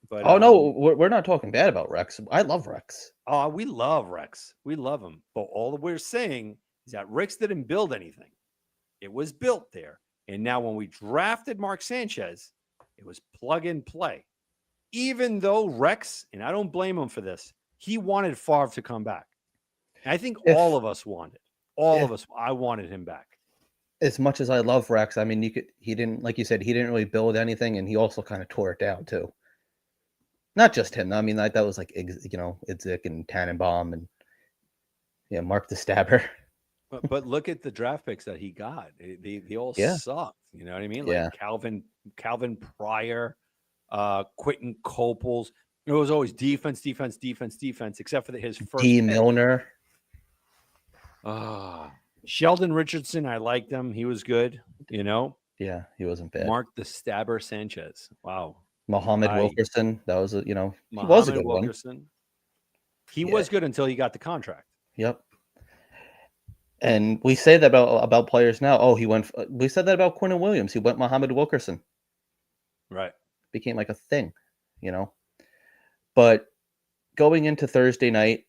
But Oh no, we're not talking bad about Rex. I love Rex. Oh, we love Rex. We love him. But all that we're saying is that Rex didn't build anything. It was built there. And now when we drafted Mark Sanchez, it was plug and play. Even though Rex, and I don't blame him for this, he wanted Favre to come back. And I think all of us wanted. I wanted him back. As much as I love Rex, I mean, he didn't, like you said, he didn't really build anything, and he also kind of tore it down too. Not just him. I mean, that was like, Idzik and Tannenbaum and Mark the Stabber. But look at the draft picks that he got. They all sucked. You know what I mean? Like Calvin Pryor, Quentin Coples. It was always defense, except for his first D. Milner. Sheldon Richardson, I liked him. He was good, Yeah, he wasn't bad. Mark the Stabber Sanchez. Wow. Muhammad Wilkerson. That was he was a good Wilkerson. One. He was good until he got the contract. Yep. And we say that about players now. Oh, we said that about Quentin Williams. He went Muhammad Wilkerson. Right. became like a thing, you know. But going into Thursday night,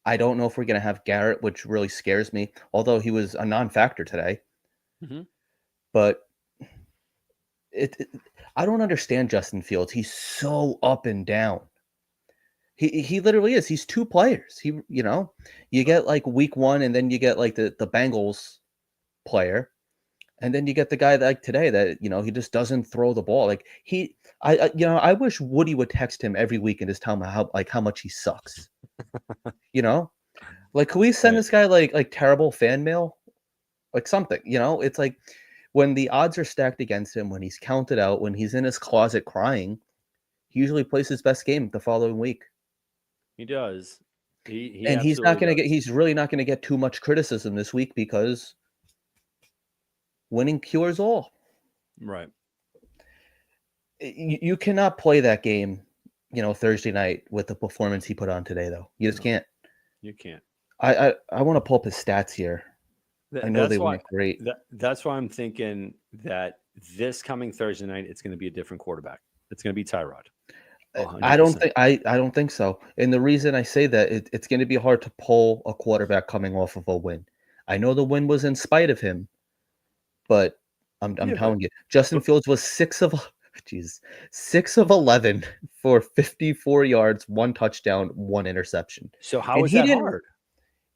I don't know if we're going to have Garrett, which really scares me, although he was a non-factor today. Mhm. But I don't understand Justin Fields. He's so up and down. He literally is. He's two players. You get like week one, and then you get like the Bengals player, and then you get the guy that, like today, that he just doesn't throw the ball. Like I wish Woody would text him every week and just tell him how much he sucks. Like, can we send Right. this guy like terrible fan mail, like something? It's like when the odds are stacked against him, when he's counted out, when he's in his closet crying, he usually plays his best game the following week. He does. He And he's not absolutely going to does. he's really not going to get too much criticism this week because winning cures all. Right. You cannot play that game, Thursday night with the performance he put on today, though. You just No. can't. You can't. I want to pull up his stats here. I know That's they why. weren't great. That's why I'm thinking that this coming Thursday night, it's going to be a different quarterback. It's going to be Tyrod. I don't 100%. think I don't think so. And the reason I say that, it's going to be hard to pull a quarterback coming off of a win. I know the win was in spite of him, but I'm Yeah, telling you, Justin Fields was 6 of 11 for 54 yards, 1 touchdown, 1 interception. So how And is he that didn't hard?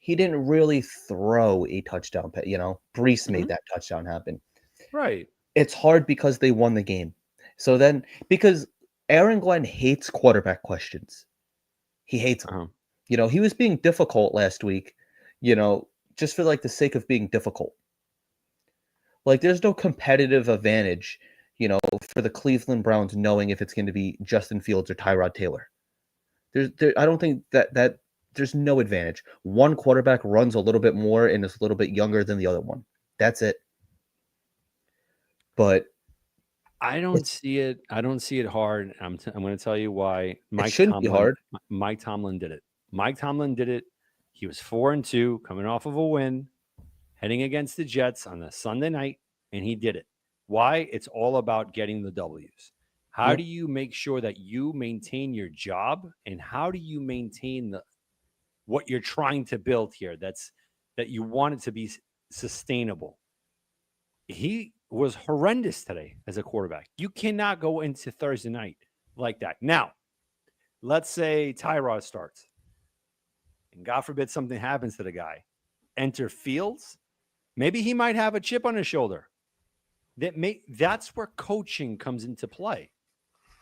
he didn't really throw a touchdown. Brees made Mhm. that touchdown happen. Right. It's hard because they won the game. So then, because Aaron Glenn hates quarterback questions. He hates them. Uh-huh. He was being difficult last week, just for like the sake of being difficult. Like, there's no competitive advantage, for the Cleveland Browns knowing if it's going to be Justin Fields or Tyrod Taylor. I don't think that there's no advantage. One quarterback runs a little bit more and is a little bit younger than the other one. That's it. But I don't see it. I don't see it hard. I'm going to tell you why. it shouldn't be hard. Mike Tomlin did it. Mike Tomlin did it. He was 4-2, coming off of a win, heading against the Jets on a Sunday night, and he did it. Why? It's all about getting the W's. How Yep. do you make sure that you maintain your job, and how do you maintain what you're trying to build here? That you want it to be sustainable. He was horrendous today as a quarterback. You cannot go into Thursday night like that. Now, let's say Tyrod starts, and God forbid something happens to the guy. Enter Fields. Maybe he might have a chip on his shoulder. That's where coaching comes into play.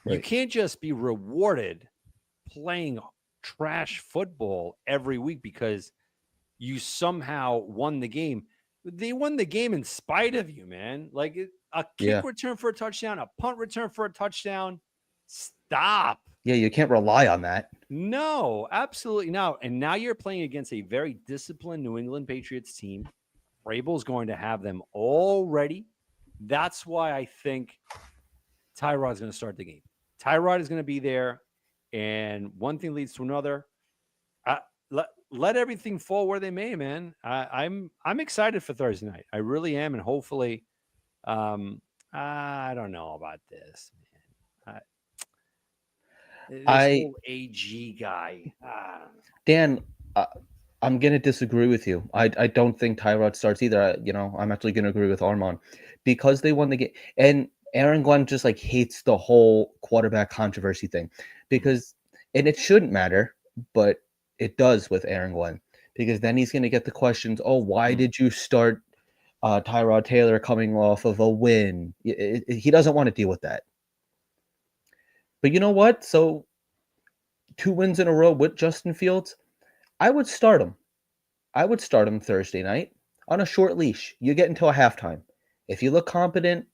You Right. can't just be rewarded playing trash football every week because you somehow won the game. They won the game in spite of you, man. Like a kick return for a touchdown, a punt return for a touchdown. Stop. Yeah, you can't rely on that. No, absolutely not. And now you're playing against a very disciplined New England Patriots team. Vrabel's going to have them all ready. That's why I think Tyrod's going to start the game. Tyrod is going to be there, and one thing leads to another. Let everything fall where they may, man. I'm excited for Thursday night. I really am, and hopefully, I don't know about this, man. This whole AG guy. Dan, I'm going to disagree with you. I don't think Tyrod starts either. I'm actually going to agree with Armand because they won the game. And Aaron Glenn just like hates the whole quarterback controversy thing because, and it shouldn't matter, but it does with Aaron Glenn because then he's going to get the questions. Oh, why did you start Tyrod Taylor coming off of a win? He doesn't want to deal with that. But you know what? So 2 wins in a row with Justin Fields, I would start him. I would start him Thursday night on a short leash. You get until a halftime. If you look competent,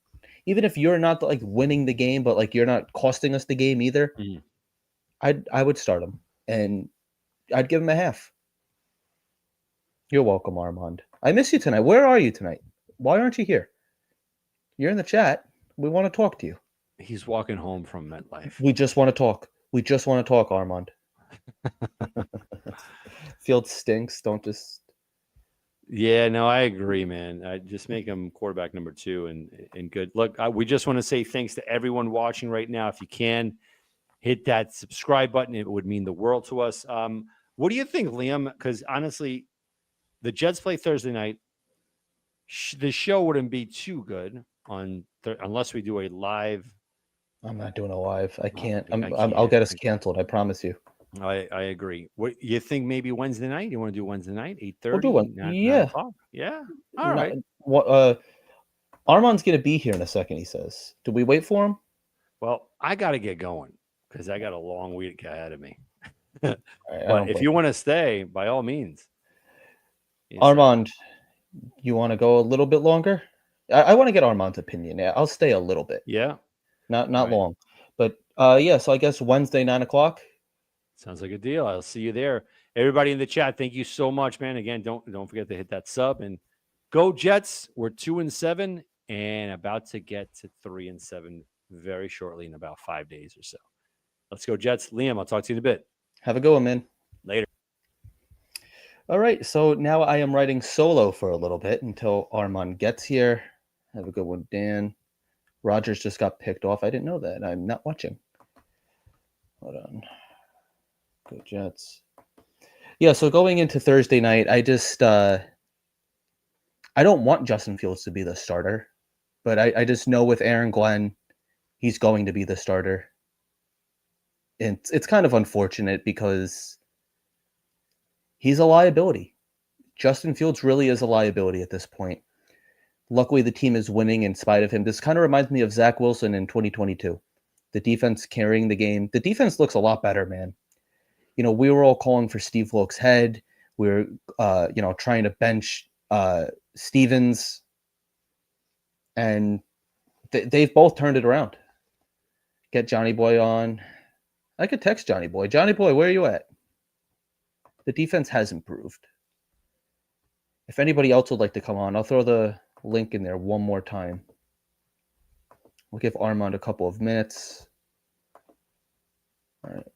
even if you're not like winning the game, but like you're not costing us the game either, I would start him and I'd give him a half. You're welcome, Armand. I miss you tonight. Where are you tonight? Why aren't you here? You're in the chat. We want to talk to you. He's walking home from MetLife. We just want to talk. We just want to talk, Armand. Field stinks. Don't just. Yeah, no, I agree, man. I just make him quarterback number 2 and good. Look, we just want to say thanks to everyone watching right now. If you can hit that subscribe button, it would mean the world to us. What do you think, Liam? Because honestly, the Jets play Thursday night. The show wouldn't be too good on unless we do a live. I'm not doing a live. I can't. I I'll can't. get us canceled. I promise you. I agree. What you think? Maybe Wednesday night? You want to do Wednesday night, 8:30? We'll do one. 9 Yeah. o'clock? Yeah. All right. What? Armand's gonna be here in a second. He says. Do we wait for him? Well, I got to get going because I got a long week ahead of me. All right, But if you want to stay, by all means. Armand, you want to go a little bit longer? I want to get Armand's opinion. Yeah, I'll stay a little bit. Yeah. Not Right. long. But yeah, so I guess Wednesday, 9 o'clock. Sounds like a deal. I'll see you there. Everybody in the chat, thank you so much, man. Again, don't forget to hit that sub and go Jets. We're 2-7 and about to get to 3-7 very shortly in about 5 days or so. Let's go Jets. Liam, I'll talk to you in a bit. Have a good one, man. Later. All right, so now I am writing solo for a little bit until Armand gets here. Have a good one, Dan. Rogers just got picked off. I didn't know that. I'm not watching. Hold on. Go Jets. Yeah, so going into Thursday night, I just I don't want Justin Fields to be the starter, but I just know with Aaron Glenn, he's going to be the starter. And it's kind of unfortunate because he's a liability. Justin Fields really is a liability at this point. Luckily, the team is winning in spite of him. This kind of reminds me of Zach Wilson in 2022. The defense carrying the game. The defense looks a lot better, man. You know, we were all calling for Steve Wilkes' head. We were, trying to bench Stevens. And they've both turned it around. Get Johnny Boy on. I could text Johnny Boy. Johnny Boy, where are you at? The defense has improved. If anybody else would like to come on, I'll throw the link in there one more time. We'll give Armand a couple of minutes. All right.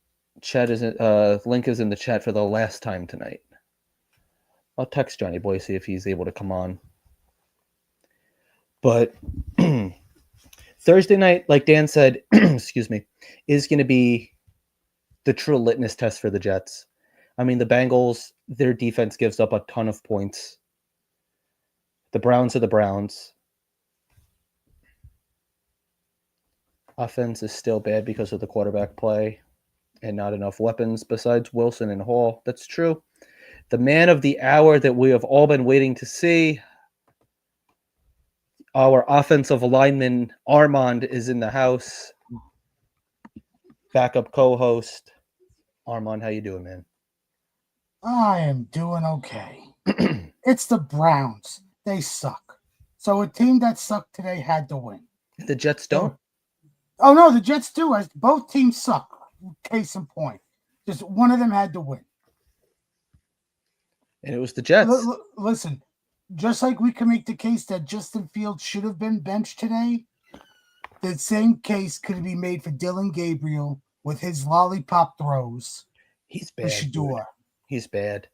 Chat isn't link is in the chat for the last time tonight. I'll text Johnny Boy, see if he's able to come on. But Thursday night, like Dan said, excuse me, is going to be the true litmus test for the Jets. I mean, the Bengals, their defense gives up a ton of points. The Browns are the Browns. Offense is still bad because of the quarterback play and not enough weapons besides Wilson and Hall. That's true. The man of the hour that we have all been waiting to see, our offensive lineman Armand is in the house. Backup co-host. Armand, how you doing, man? I am doing okay. It's the Browns. They suck. So a team that sucked today had to win. The Jets don't? Oh, no, the Jets do. Both teams suck. Case in point. Just one of them had to win. And it was the Jets. Listen, just like we can make the case that Justin Fields should have been benched today, the same case could be made for Dylan Gabriel with his lollipop throws. He's bad. Shador. He's bad.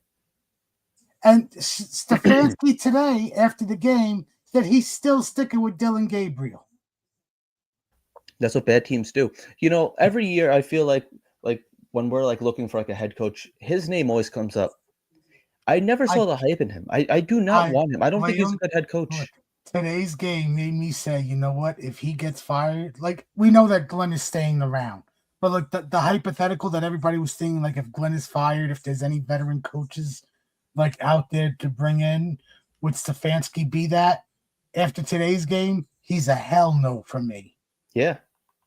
And Stefanski today, after the game, said he's still sticking with Dylan Gabriel. That's what bad teams do. You know, every year I feel like when we're looking for a head coach, his name always comes up. I never saw the hype in him. I do not want him. I don't think he's a good head coach. Look, today's game made me say, you know what? If he gets fired, we know that Glenn is staying around. But the hypothetical that everybody was thinking, if Glenn is fired, if there's any veteran coaches out there to bring in, would Stefanski be that? After today's game, he's a hell no for me. Yeah,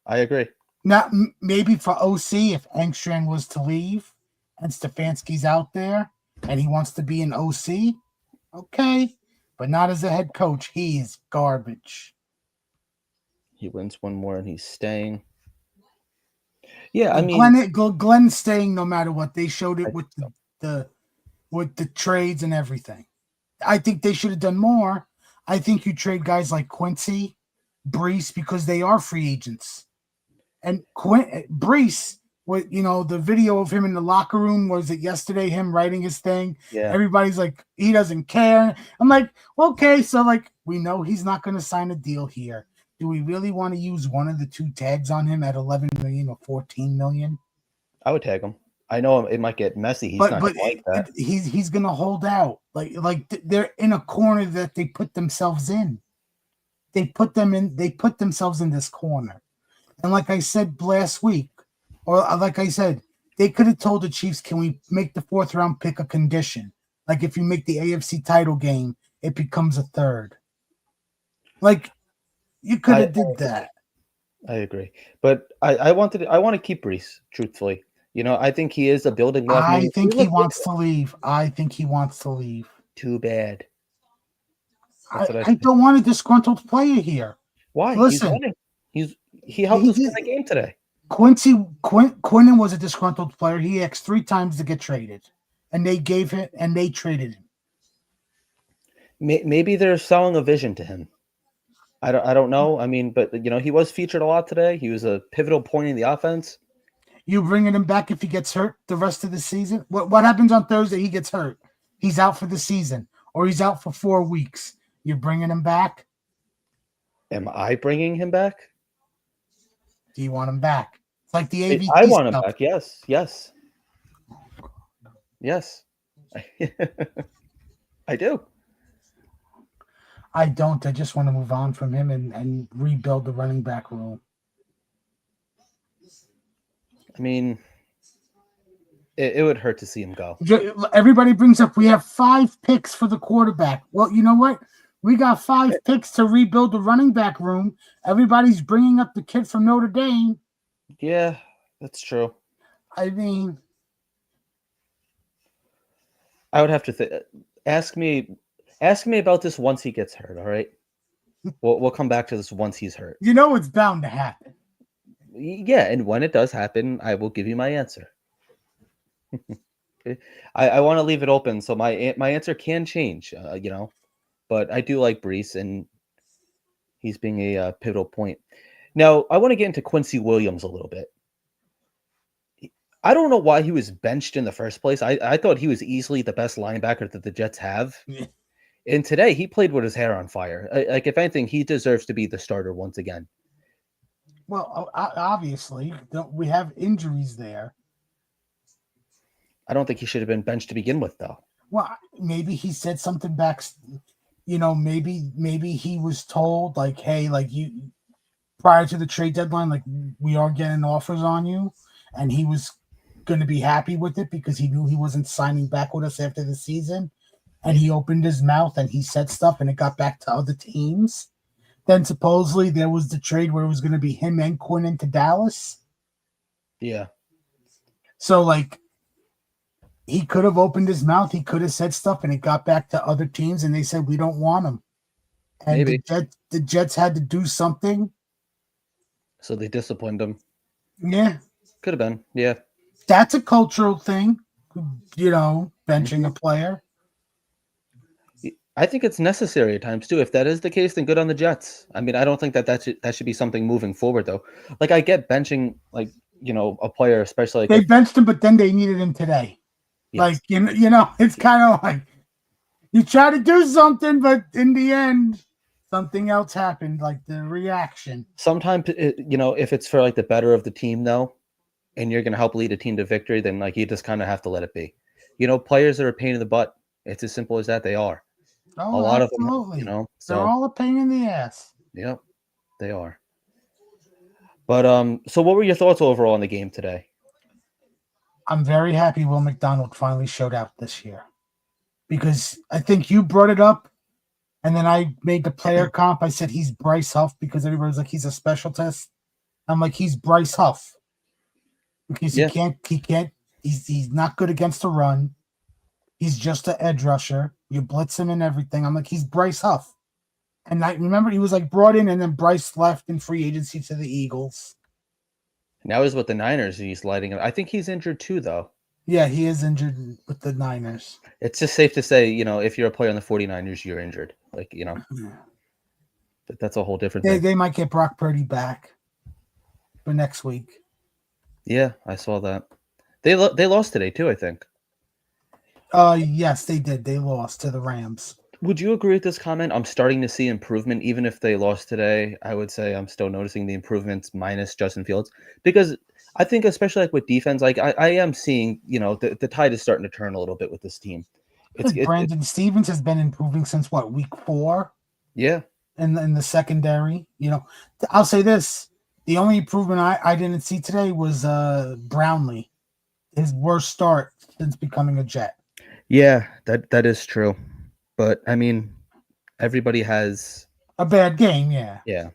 I agree. Now, maybe for OC, if Engstrand was to leave and Stefanski's out there and he wants to be an OC, okay. But not as a head coach. He is garbage. He wins one more and he's staying. Yeah, I mean, Glenn's staying no matter what. They showed it with the trades and everything. I think they should have done more. I think you trade guys like Quincy, Brees, because they are free agents. And Brees with the video of him in the locker room. Was it yesterday? Him writing his thing. Yeah. Everybody's like, he doesn't care. I'm like, okay, so like we know he's not going to sign a deal here. Do we really want to use one of the two tags on him at 11 million or 14 million? I would tag him. I know it might get messy. He's But not gonna like that. he's going to hold out. Like they're in a corner that they put themselves in. They put themselves in this corner. And like I said last week, or like I said, they could have told the Chiefs, can we make the 4th round pick a condition? Like if you make the AFC title game, it becomes a 3rd. Like you could have did that. I agree. But I want to keep Brees, truthfully. I think he is a building block. I think he wants to leave. I think he wants to leave. Too bad. I don't want a disgruntled player here. Why? Listen, he helped us win the game today. Quinnen was a disgruntled player. He asked 3 times to get traded, and they traded him. Maybe they're selling a vision to him. I don't know. I mean, but he was featured a lot today. He was a pivotal point in the offense. You bringing him back if he gets hurt the rest of the season? What happens on Thursday? He gets hurt. He's out for the season, or he's out for 4 weeks. You're bringing him back? Am I bringing him back? Do you want him back? It's like the AVT I want him stuff. back. Yes. I do. I don't. I just want to move on from him and rebuild the running back room. I mean, it would hurt to see him go. Everybody brings up we have 5 picks for the quarterback. Well, you know what? We got 5 picks to rebuild the running back room. Everybody's bringing up the kid from Notre Dame. Yeah, that's true. I mean, I would have to ask me about this once he gets hurt. All right, we'll come back to this once he's hurt. it's bound to happen. Yeah, and when it does happen, I will give you my answer. I want to leave it open, so my answer can change. But I do like Brees, and he's being a pivotal point. Now, I want to get into Quincy Williams a little bit. I don't know why he was benched in the first place. I thought he was easily the best linebacker that the Jets have. Yeah. And today, he played with his hair on fire. Like, if anything, he deserves to be the starter once again. Well, obviously, we have injuries there. I don't think he should have been benched to begin with, though. Well, maybe he said something back. Maybe he was told, like, hey, like prior to the trade deadline, like we are getting offers on you, and he was going to be happy with it because he knew he wasn't signing back with us after the season, and he opened his mouth and he said stuff, and it got back to other teams. Then supposedly there was the trade where it was going to be him and Quinnen to Dallas. Yeah. So, like, he could have opened his mouth. He could have said stuff, and it got back to other teams, and they said, we don't want him. And Maybe. the Jets had to do something. So they disciplined him. Yeah. Could have been. Yeah. That's a cultural thing, benching a player. I think it's necessary at times too. If that is the case, then good on the Jets. I mean, I don't think that should be something moving forward though. Like I get benching, like a player, especially like They benched him, but then they needed him today. Yes. Like it's kind of like you try to do something, but in the end, something else happened. Like the reaction. Sometimes if it's for like the better of the team though, and you're gonna help lead a team to victory, then like you just kind of have to let it be. Players that are a pain in the butt. It's as simple as that. They are. Oh, a lot absolutely. of them, They're all a pain in the ass. Yep, they are. But so what were your thoughts overall on the game today? I'm very happy Will McDonald finally showed out this year because I think you brought it up, and then I made the player comp. I said he's Bryce Huff because everybody's like he's a special test. I'm like he's Bryce Huff because he can't. He's not good against the run. He's just an edge rusher. You blitz him and everything. I'm like, he's Bryce Huff. And I remember he was like brought in, and then Bryce left in free agency to the Eagles. Now he's with the Niners. He's lighting it. I think he's injured too, though. Yeah, he is injured with the Niners. It's just safe to say, if you're a player on the 49ers, you're injured. Like, but that's a whole different thing. They might get Brock Purdy back for next week. Yeah, I saw that. They lost today too, I think. Yes, they did. They lost to the Rams. Would you agree with this comment? I'm starting to see improvement, even if they lost today. I would say I'm still noticing the improvements minus Justin Fields because I think, especially like with defense, like I am seeing, the tide is starting to turn a little bit with this team. Brandon Stevens has been improving since what, week 4 Yeah, in the secondary. I'll say this: the only improvement I didn't see today was Brownlee, his worst start since becoming a Jet. yeah, that is true. But I mean, everybody has, A bad game, yeah. yeah,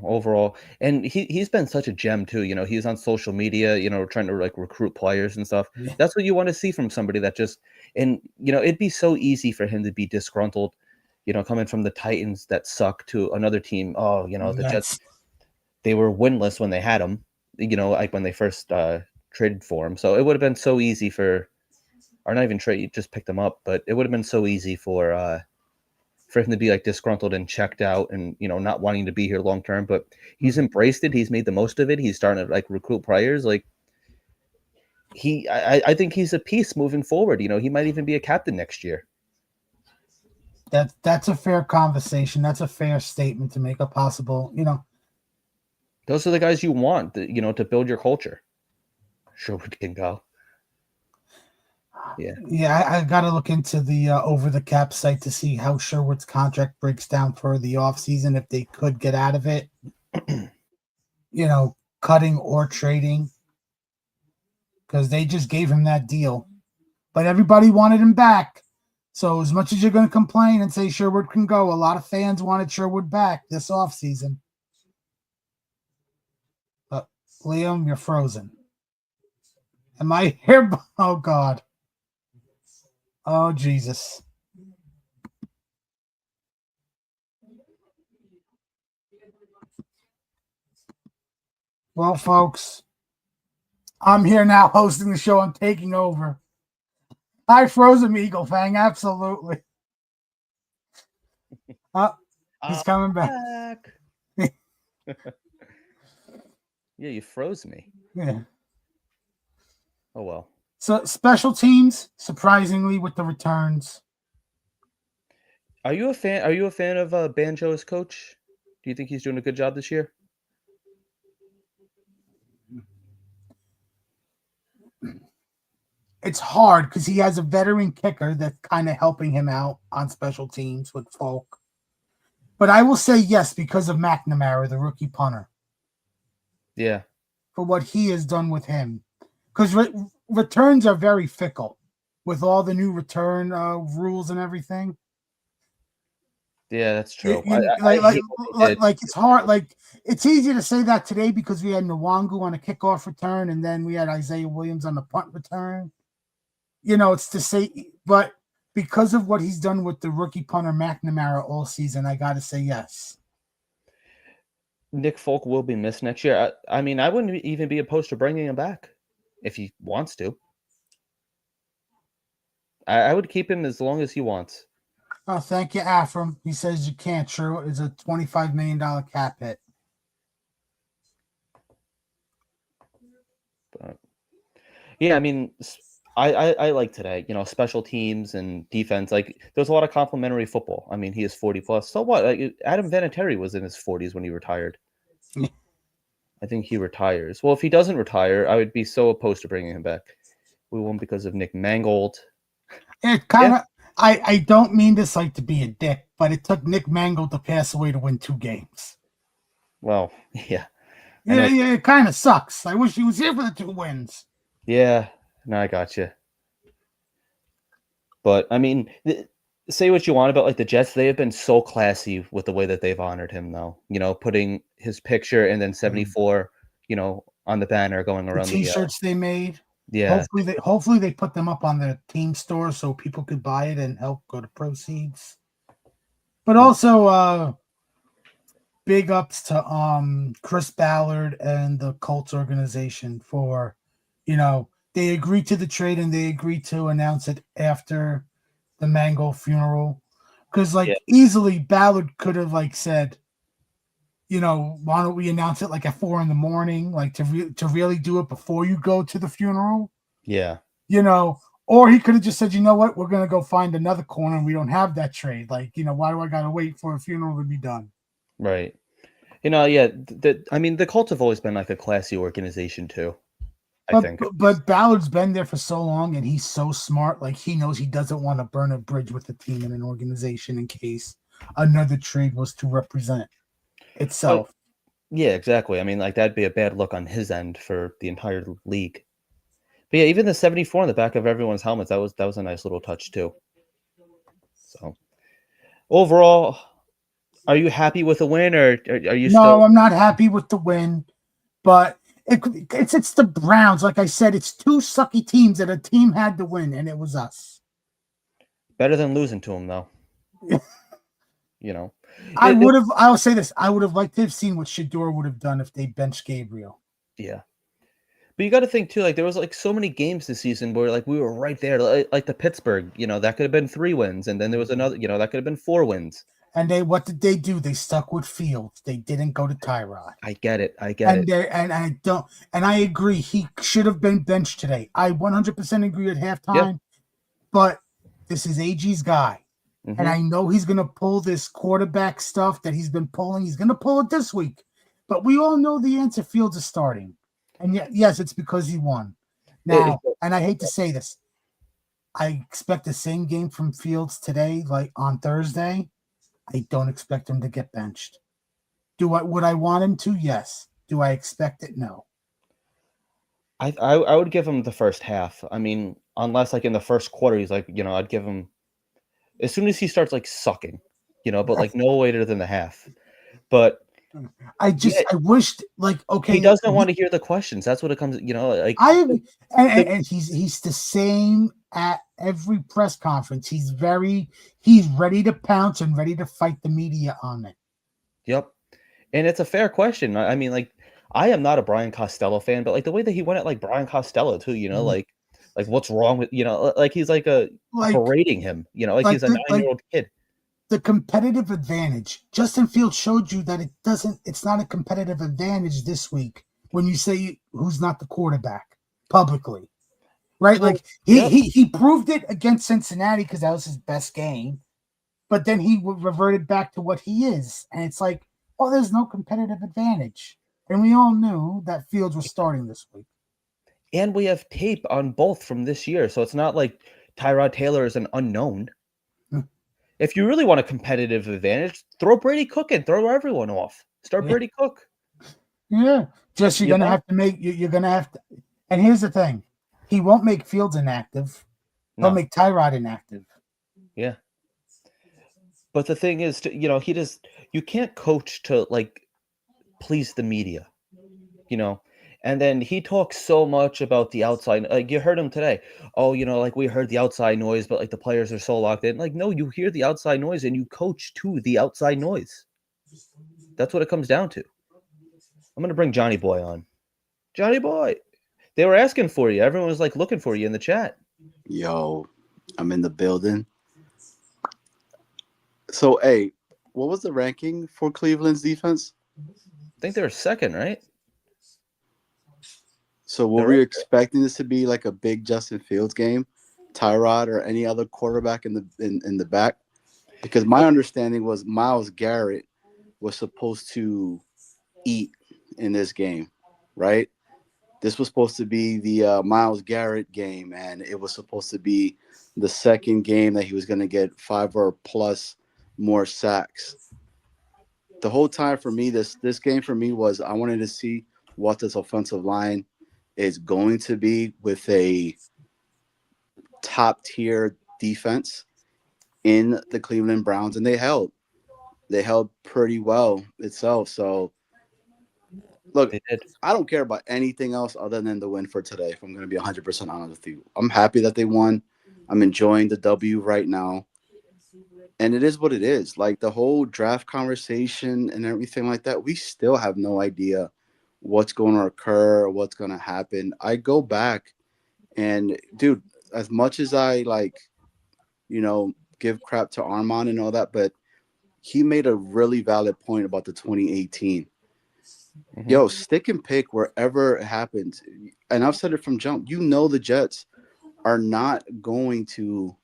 overall, and he's been such a gem too. He's on social media, trying to like recruit players and stuff. Yeah. That's what you want to see from somebody that just, and it'd be so easy for him to be disgruntled, coming from the Titans that suck to another team. Oh, the Jets, they were winless when they had him, like when they first traded for him. So it would have been so easy or not even trade, just pick them up, but it would have been so easy for him to be like disgruntled and checked out and not wanting to be here long term. But he's embraced it. He's made the most of it. He's starting to like recruit players. Like I think he's a piece moving forward. He might even be a captain next year. That's a fair conversation. That's a fair statement to make a possible. Those are the guys you want, to build your culture. Sherwood can go. Yeah, I got to look into the over the cap site to see how Sherwood's contract breaks down for the offseason, if they could get out of it, cutting or trading, because they just gave him that deal. But everybody wanted him back. So as much as you're going to complain and say Sherwood can go, a lot of fans wanted Sherwood back this offseason. But Liam, you're frozen. Am I here? Oh, God. Oh, Jesus. Well, folks, I'm here now hosting the show. I'm taking over. I froze him, Eagle Fang. Absolutely. He's coming back. Yeah, you froze me. Yeah. Oh, well. So special teams, surprisingly, with the returns. Are you a fan of Banjo as coach? Do you think he's doing a good job this year? It's hard because he has a veteran kicker that's kind of helping him out on special teams with Folk. But I will say yes because of McNamara, the rookie punter. Yeah. For what he has done with him. Because returns are very fickle with all the new return rules and everything. Yeah, that's true. Like it's hard. Like it's easy to say that today because we had Nwangu on a kickoff return and then we had Isaiah Williams on the punt return. It's to say, but because of what he's done with the rookie punter McNamara all season, I got to say yes. Nick Folk will be missed next year. I mean, I wouldn't even be opposed to bringing him back if he wants to. I would keep him as long as he wants. Oh, thank you, Afram. He says you can't. Sure, it's a $25 million cap hit. But yeah, I mean, I like today. Special teams and defense. Like, there's a lot of complimentary football. I mean, he is 40 plus. So what? Like, Adam Vinatieri was in his 40s when he retired. I think he retires. Well, if he doesn't retire, I would be so opposed to bringing him back. We won't because of Nick Mangold. It kind of. Yeah. I don't mean this like to be a dick, but it took Nick Mangold to pass away to win 2 games. Well, yeah. Yeah, it kind of sucks. I wish he was here for the 2 wins. Yeah, no, I got you. But I mean, say what you want about like the Jets, they have been so classy with the way that they've honored him, though. Putting his picture and then 74, on the banner going around the T-shirts they made. Yeah. Hopefully they put them up on the team store so people could buy it and help go to proceeds. But also big ups to Chris Ballard and the Colts organization for, they agreed to the trade and they agreed to announce it after the Mango funeral. Because easily Ballard could have said, why don't we announce it like at 4 a.m, like to really do it before you go to the funeral, Yeah. Or he could have just said, you know what, we're gonna go find another corner and we don't have that trade. Like, why do I gotta wait for a funeral to be done? Right. Yeah. I mean, the Colts have always been like a classy organization too. I think. But Ballard's been there for so long, and he's so smart. Like, he knows he doesn't want to burn a bridge with the team and an organization in case another trade was to represent itself. Yeah, exactly. I mean, like that'd be a bad look on his end for the entire league. But yeah, even the 74 on the back of everyone's helmets, that was a nice little touch too. So overall, are you happy with the win, or are you No, still? I'm not happy with the win, but it's the Browns. Like I said, it's two sucky teams that a team had to win, and it was us. Better than losing to him, though. I'll say this. I would have liked to have seen what Shador would have done if they benched Gabriel. Yeah. But you got to think too, like there was like so many games this season where like we were right there, like the Pittsburgh, that could have been 3 wins, and then there was another, that could have been 4 wins. And what did they do? They stuck with Fields. They didn't go to Tyrod. I get it. And I agree. He should have been benched today. I 100% agree at halftime. But this is AG's guy. Mhm. And I know he's going to pull this quarterback stuff that he's been pulling. He's going to pull it this week. But we all know the answer. Fields is starting. And yes, it's because he won. Now, and I hate to say this, I expect the same game from Fields today, like on Thursday. I don't expect him to get benched. Would I want him to? Yes. Do I expect it? No. I would give him the first half. I mean, unless like in the first quarter, he's like, I'd give him as soon as he starts like sucking, but like no later than the half. But I wished like, okay, he doesn't want to hear the questions. That's what it comes, like and he's the same at every press conference. He's ready to pounce and ready to fight the media on it. Yep. And it's a fair question. I mean, like, I am not a Brian Costello fan, but like the way that he went at like Brian Costello too, like what's wrong with, like he's like berating him, like he's a 9-year-old kid. The competitive advantage. Justin Fields showed you that it's not a competitive advantage this week when you say who's not the quarterback publicly. Right? Well, like he proved it against Cincinnati because that was his best game. But then he reverted back to what he is. And it's like, oh, there's no competitive advantage. And we all knew that Fields was starting this week. And we have tape on both from this year. So it's not like Tyrod Taylor is an unknown. If you really want a competitive advantage, throw Brady Cook in. Throw everyone off. Start Brady Cook. Yeah. Just you're going to have to make – you're going to have to – and here's the thing. He won't make Fields inactive. He'll make Tyrod inactive. Yeah. But the thing is, you can't coach to, like, please the media, And then he talks so much about the outside. Like, you heard him today. Oh, like, we heard the outside noise, but, like, the players are so locked in. Like, no, you hear the outside noise, and you coach to the outside noise. That's what it comes down to. I'm going to bring Johnny Boy on. Johnny Boy. They were asking for you. Everyone was, like, looking for you in the chat. Yo, I'm in the building. So, hey, what was the ranking for Cleveland's defense? I think they were second, right? So were we expecting this to be like a big Justin Fields game, Tyrod or any other quarterback in the back? Because my understanding was Myles Garrett was supposed to eat in this game, right? This was supposed to be the Myles Garrett game, and it was supposed to be the second game that he was going to get 5 or plus more sacks. The whole time for me, this game for me was I wanted to see what this offensive line is going to be with a top-tier defense in the Cleveland Browns, and they held pretty well itself. So, look, I don't care about anything else other than the win for today, if I'm going to be 100% honest with you. I'm happy that they won. I'm enjoying the W right now. And it is what it is. Like, the whole draft conversation and everything like that, we still have no idea what's going to occur, what's going to happen. I go back and, dude, as much as I, like, give crap to Armand and all that, but he made a really valid point about the 2018. Mhm. Yo, stick and pick wherever it happens. And I've said it from jump. You know the Jets are not going to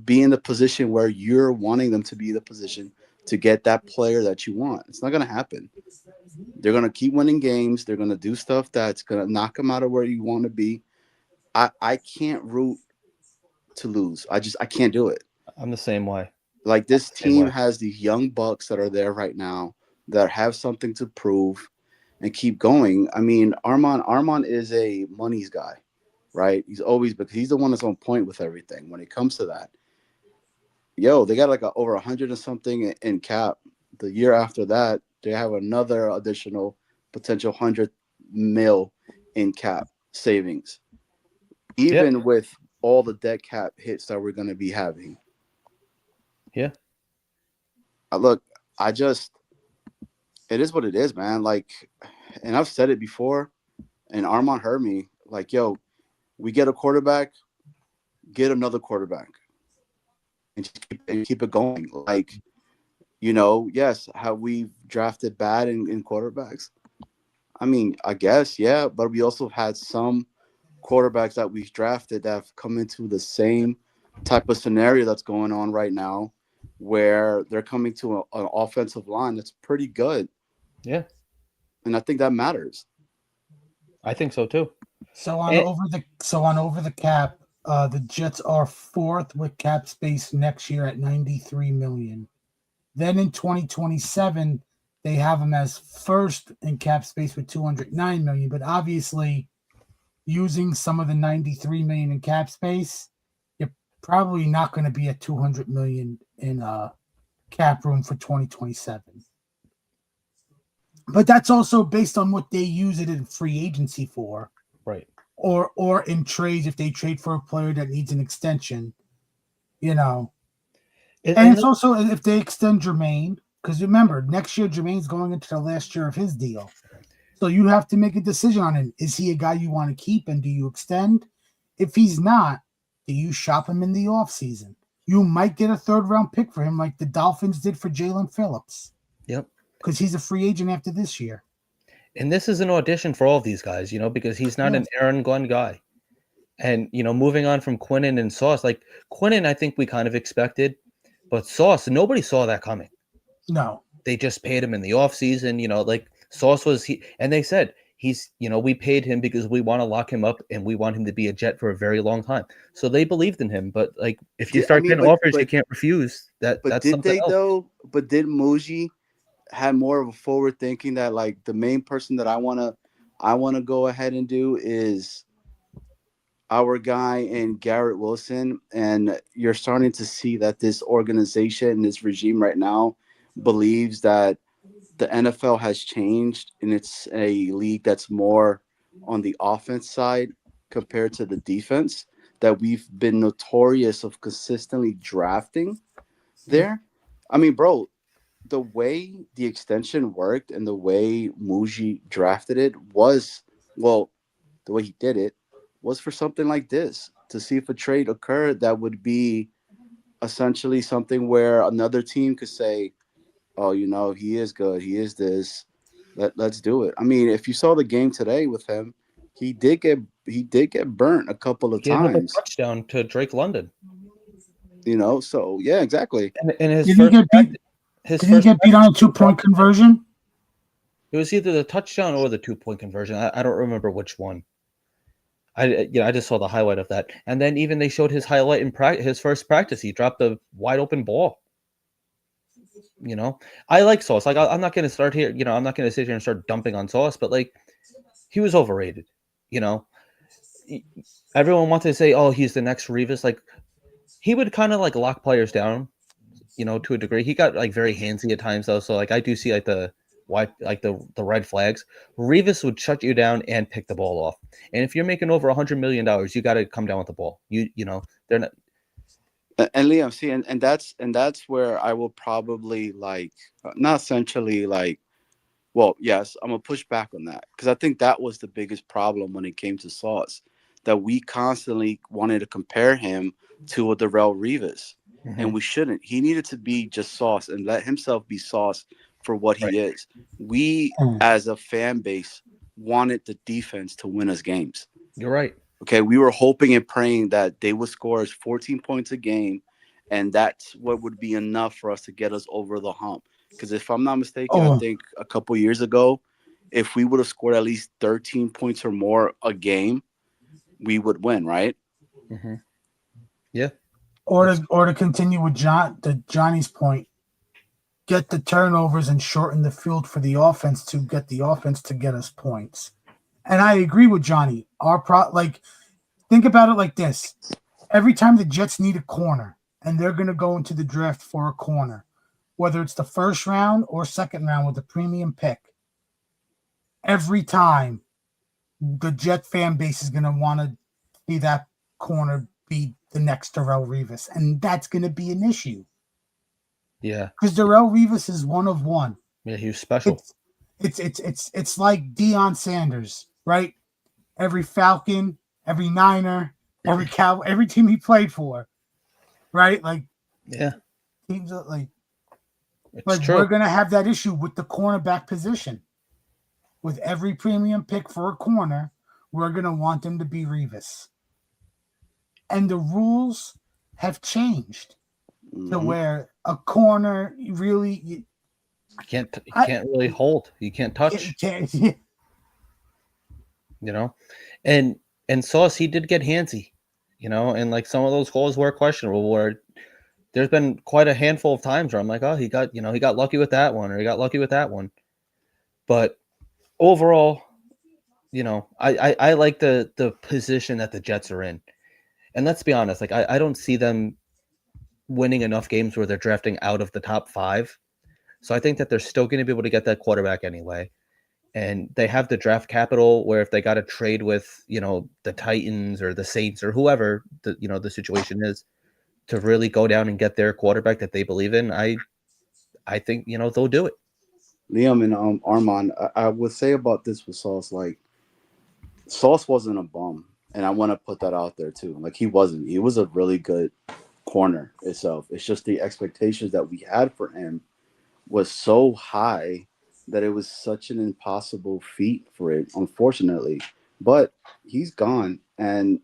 be in the position where you're wanting them to be the position to get that player that you want. It's not going to happen. They're going to keep winning games. They're going to do stuff that's going to knock them out of where you want to be. I can't root to lose. I can't do it. I'm the same way. Like this Same team way. has these young bucks that are there right now that have something to prove and keep going. I mean, Armand is a money's guy, right? He's the one that's on point with everything when it comes to that. Yo, they got like over 100 or something in cap. The year after that, they have another additional potential 100 mil in cap savings, even with all the dead cap hits that we're going to be having. Yeah. Look, it is what it is, man. Like, and I've said it before, and Armand heard me. Like, yo, we get a quarterback, get another quarterback, and just keep it going. Like, yes, have we drafted bad in quarterbacks? I mean, I guess, yeah, but we also had some quarterbacks that we've drafted that have come into the same type of scenario that's going on right now, where they're coming to an offensive line that's pretty good. Yeah. And I think that matters. I think so too. So on over the cap, the Jets are 4th with cap space next year at $93 million. Then in 2027, they have them as 1st in cap space with $209 million. But obviously, using some of the $93 million in cap space, you're probably not going to be at $200 million in cap room for 2027. But that's also based on what they use it in free agency for. Right. Or in trades if they trade for a player that needs an extension, And it's also if they extend Jermaine, because remember, next year Jermaine's going into the last year of his deal. So you have to make a decision on him. Is he a guy you want to keep and do you extend? If he's not, do you shop him in the offseason? You might get a 3rd-round pick for him like the Dolphins did for Jalen Phillips. Yep. Because he's a free agent after this year. And this is an audition for all of these guys, because he's not an Aaron Glenn guy. And, moving on from Quinnen and Sauce, like Quinnen, I think we kind of expected, but Sauce, nobody saw that coming. No. They just paid him in the offseason, like Sauce and they said he's, we paid him because we want to lock him up and we want him to be a Jet for a very long time. So they believed in him. But like, if you start getting offers, you can't refuse that. But that's did something they else. though? But did Muji had more of a forward thinking that like the main person that I wanna go ahead and do is our guy and Garrett Wilson, and you're starting to see that this organization and this regime right now believes that the NFL has changed and it's a league that's more on the offense side compared to the defense that we've been notorious of consistently drafting there. I mean, bro, the way the extension worked and the way Muji drafted it was, well, the way he did it was for something like this, to see if a trade occurred that would be essentially something where another team could say, oh, he is good. He is this. Let's do it. I mean, if you saw the game today with him, he did get burnt a couple of Gave up a times. touchdown to Drake London. So yeah, exactly. And his Did first he get beat on a 2-point conversion? It was either the touchdown or the 2-point conversion. I don't remember which one. I just saw the highlight of that. And then even they showed his highlight in his first practice. He dropped a wide open ball. I like Sauce. Like, I'm not going to start here. I'm not going to sit here and start dumping on Sauce, but like, he was overrated. Everyone wanted to say, oh, he's the next Revis. Like, he would kind of like lock players down, to a degree. He got like very handsy at times though. So like, I do see like the red flags. Revis would shut you down and pick the ball off. And if you're making over $100 million, you got to come down with the ball. They're not. And Liam, see, and that's where I will probably like, not essentially like, well, yes, I'm gonna push back on that because I think that was the biggest problem when it came to Sauce, that we constantly wanted to compare him to a Darrelle Revis. and we shouldn't. He needed to be just Sauce and let himself be Sauce for what he Right. is. We, Mm. as a fan base, wanted the defense to win us games. You're right. Okay, we were hoping and praying that they would score us 14 points a game, and that's what would be enough for us to get us over the hump. Because if I'm not mistaken, I Oh. think a couple years ago, if we would have scored at least 13 points or more a game, we would win, right? Hmm. Yeah. Or to continue with Johnny's point, get the turnovers and shorten the field for the offense to get us points. And I agree with Johnny. Think about it like this: every time the Jets need a corner, and they're going to go into the draft for a corner, whether it's the first round or second round with a premium pick, every time the Jet fan base is going to want to see that corner be the next Darrelle Revis, and that's going to be an issue Yeah. because Darrelle Revis is one of one. Yeah. He was special. It's like Deion Sanders, right? Every Falcon, every Niner, every Cow, every team he played for, right? Like Yeah. teams like It's true. we're gonna have that issue with the cornerback position. With every premium pick for a corner, we're gonna want them to be Revis. And the rules have changed to Mhm. where a corner really You can't really hold. You can't touch. can't. You know, and Sauce, he did get handsy. You know, and like some of those calls were questionable. Where there's been quite a handful of times where I'm like, oh, he got lucky with that one, or he got lucky with that one. But overall, you know, I like the position that the Jets are in. And let's be honest, like I don't see them winning enough games where they're drafting out of the top 5. So I think that they're still going to be able to get that quarterback anyway. And they have the draft capital where if they got to trade with, you know, the Titans or the Saints or whoever the situation is, to really go down and get their quarterback that they believe in, I think, you know, they'll do it. Liam and Armand, I would say about this with Sauce, like Sauce wasn't a bum, and I want to put that out there too. Like he wasn't. He was a really good corner itself. It's just the expectations that we had for him was so high that it was such an impossible feat for it, unfortunately. But he's gone, and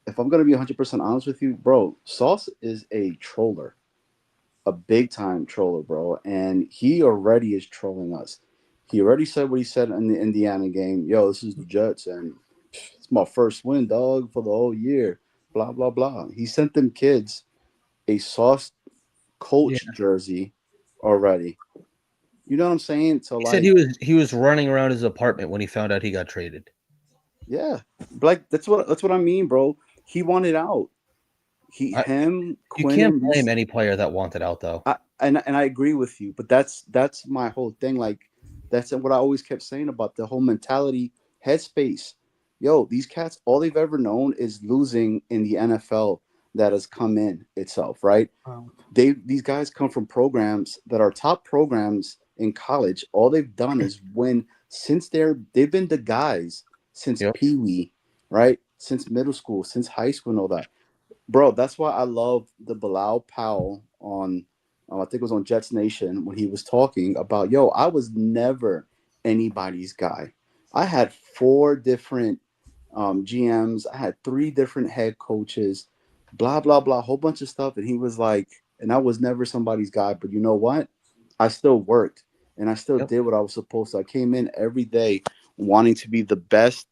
if I'm gonna be 100% honest with you, bro, Sauce is a troller. A big time troller, bro, and he already is trolling us. He already said what he said in the Indiana game. Yo, this is the Jets, and it's my first win, dog, for the whole year. Blah blah blah. He sent them kids a Sauce coach jersey already. You know what I'm saying? So He like, said he was running around his apartment when he found out he got traded. yeah, like that's what I mean, bro. He wanted out. You Quinn, can't and blame any player that wanted out, though. and I agree with you, but that's my whole thing. Like that's what I always kept saying about the whole mentality, headspace. Yo, these cats, all they've ever known is losing in the NFL that has come in itself, right? These guys come from programs that are top programs in college. All they've done is win since they've been the guys since Pee Wee, right? Since middle school, since high school, and all that. Bro, that's why I love the Bilal Powell on, I think it was on Jets Nation when he was talking about, yo, I was never anybody's guy. I had 4 different GMs. I had 3 different head coaches, blah, blah, blah, a whole bunch of stuff. And he was like, and I was never somebody's guy, but you know what? I still worked and I still did what I was supposed to. I came in every day wanting to be the best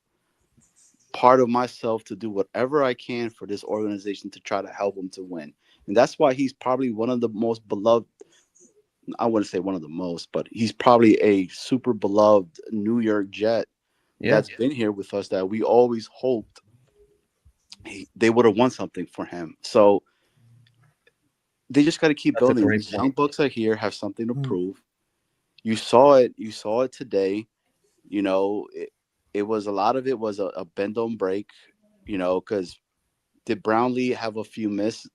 part of myself to do whatever I can for this organization to try to help them to win. And that's why he's probably one of the most beloved. I wouldn't say one of the most, but he's probably a super beloved New York Jet that's been here with us that we always hoped they would have won something for him. So they just got to keep building. These young bucks are here, have something to prove. You saw it. You saw it today. You know, it was a lot of it was a bend don't break, you know, because did Brownlee have a few missed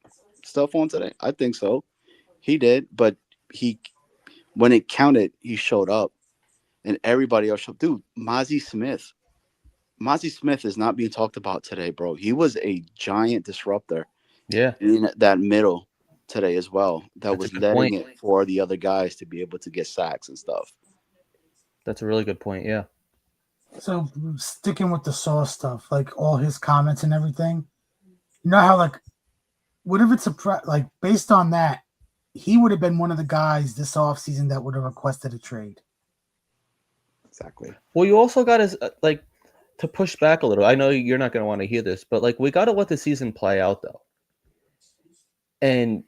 stuff on today? I think so. He did, but when it counted, he showed up, and everybody else showed. Dude, Mozzie Smith is not being talked about today, bro. He was a giant disruptor. Yeah, in that middle. today as well that That's a was good letting point. it for the other guys to be able to get sacks and stuff. That's a really good point. Yeah. So sticking with the Sauce stuff, like all his comments and everything, you know how like, what if it's like based on that, he would have been one of the guys this offseason that would have requested a trade. Exactly. Well, you also got to like to push back a little. I know you're not going to want to hear this, but like we got to let the season play out though. And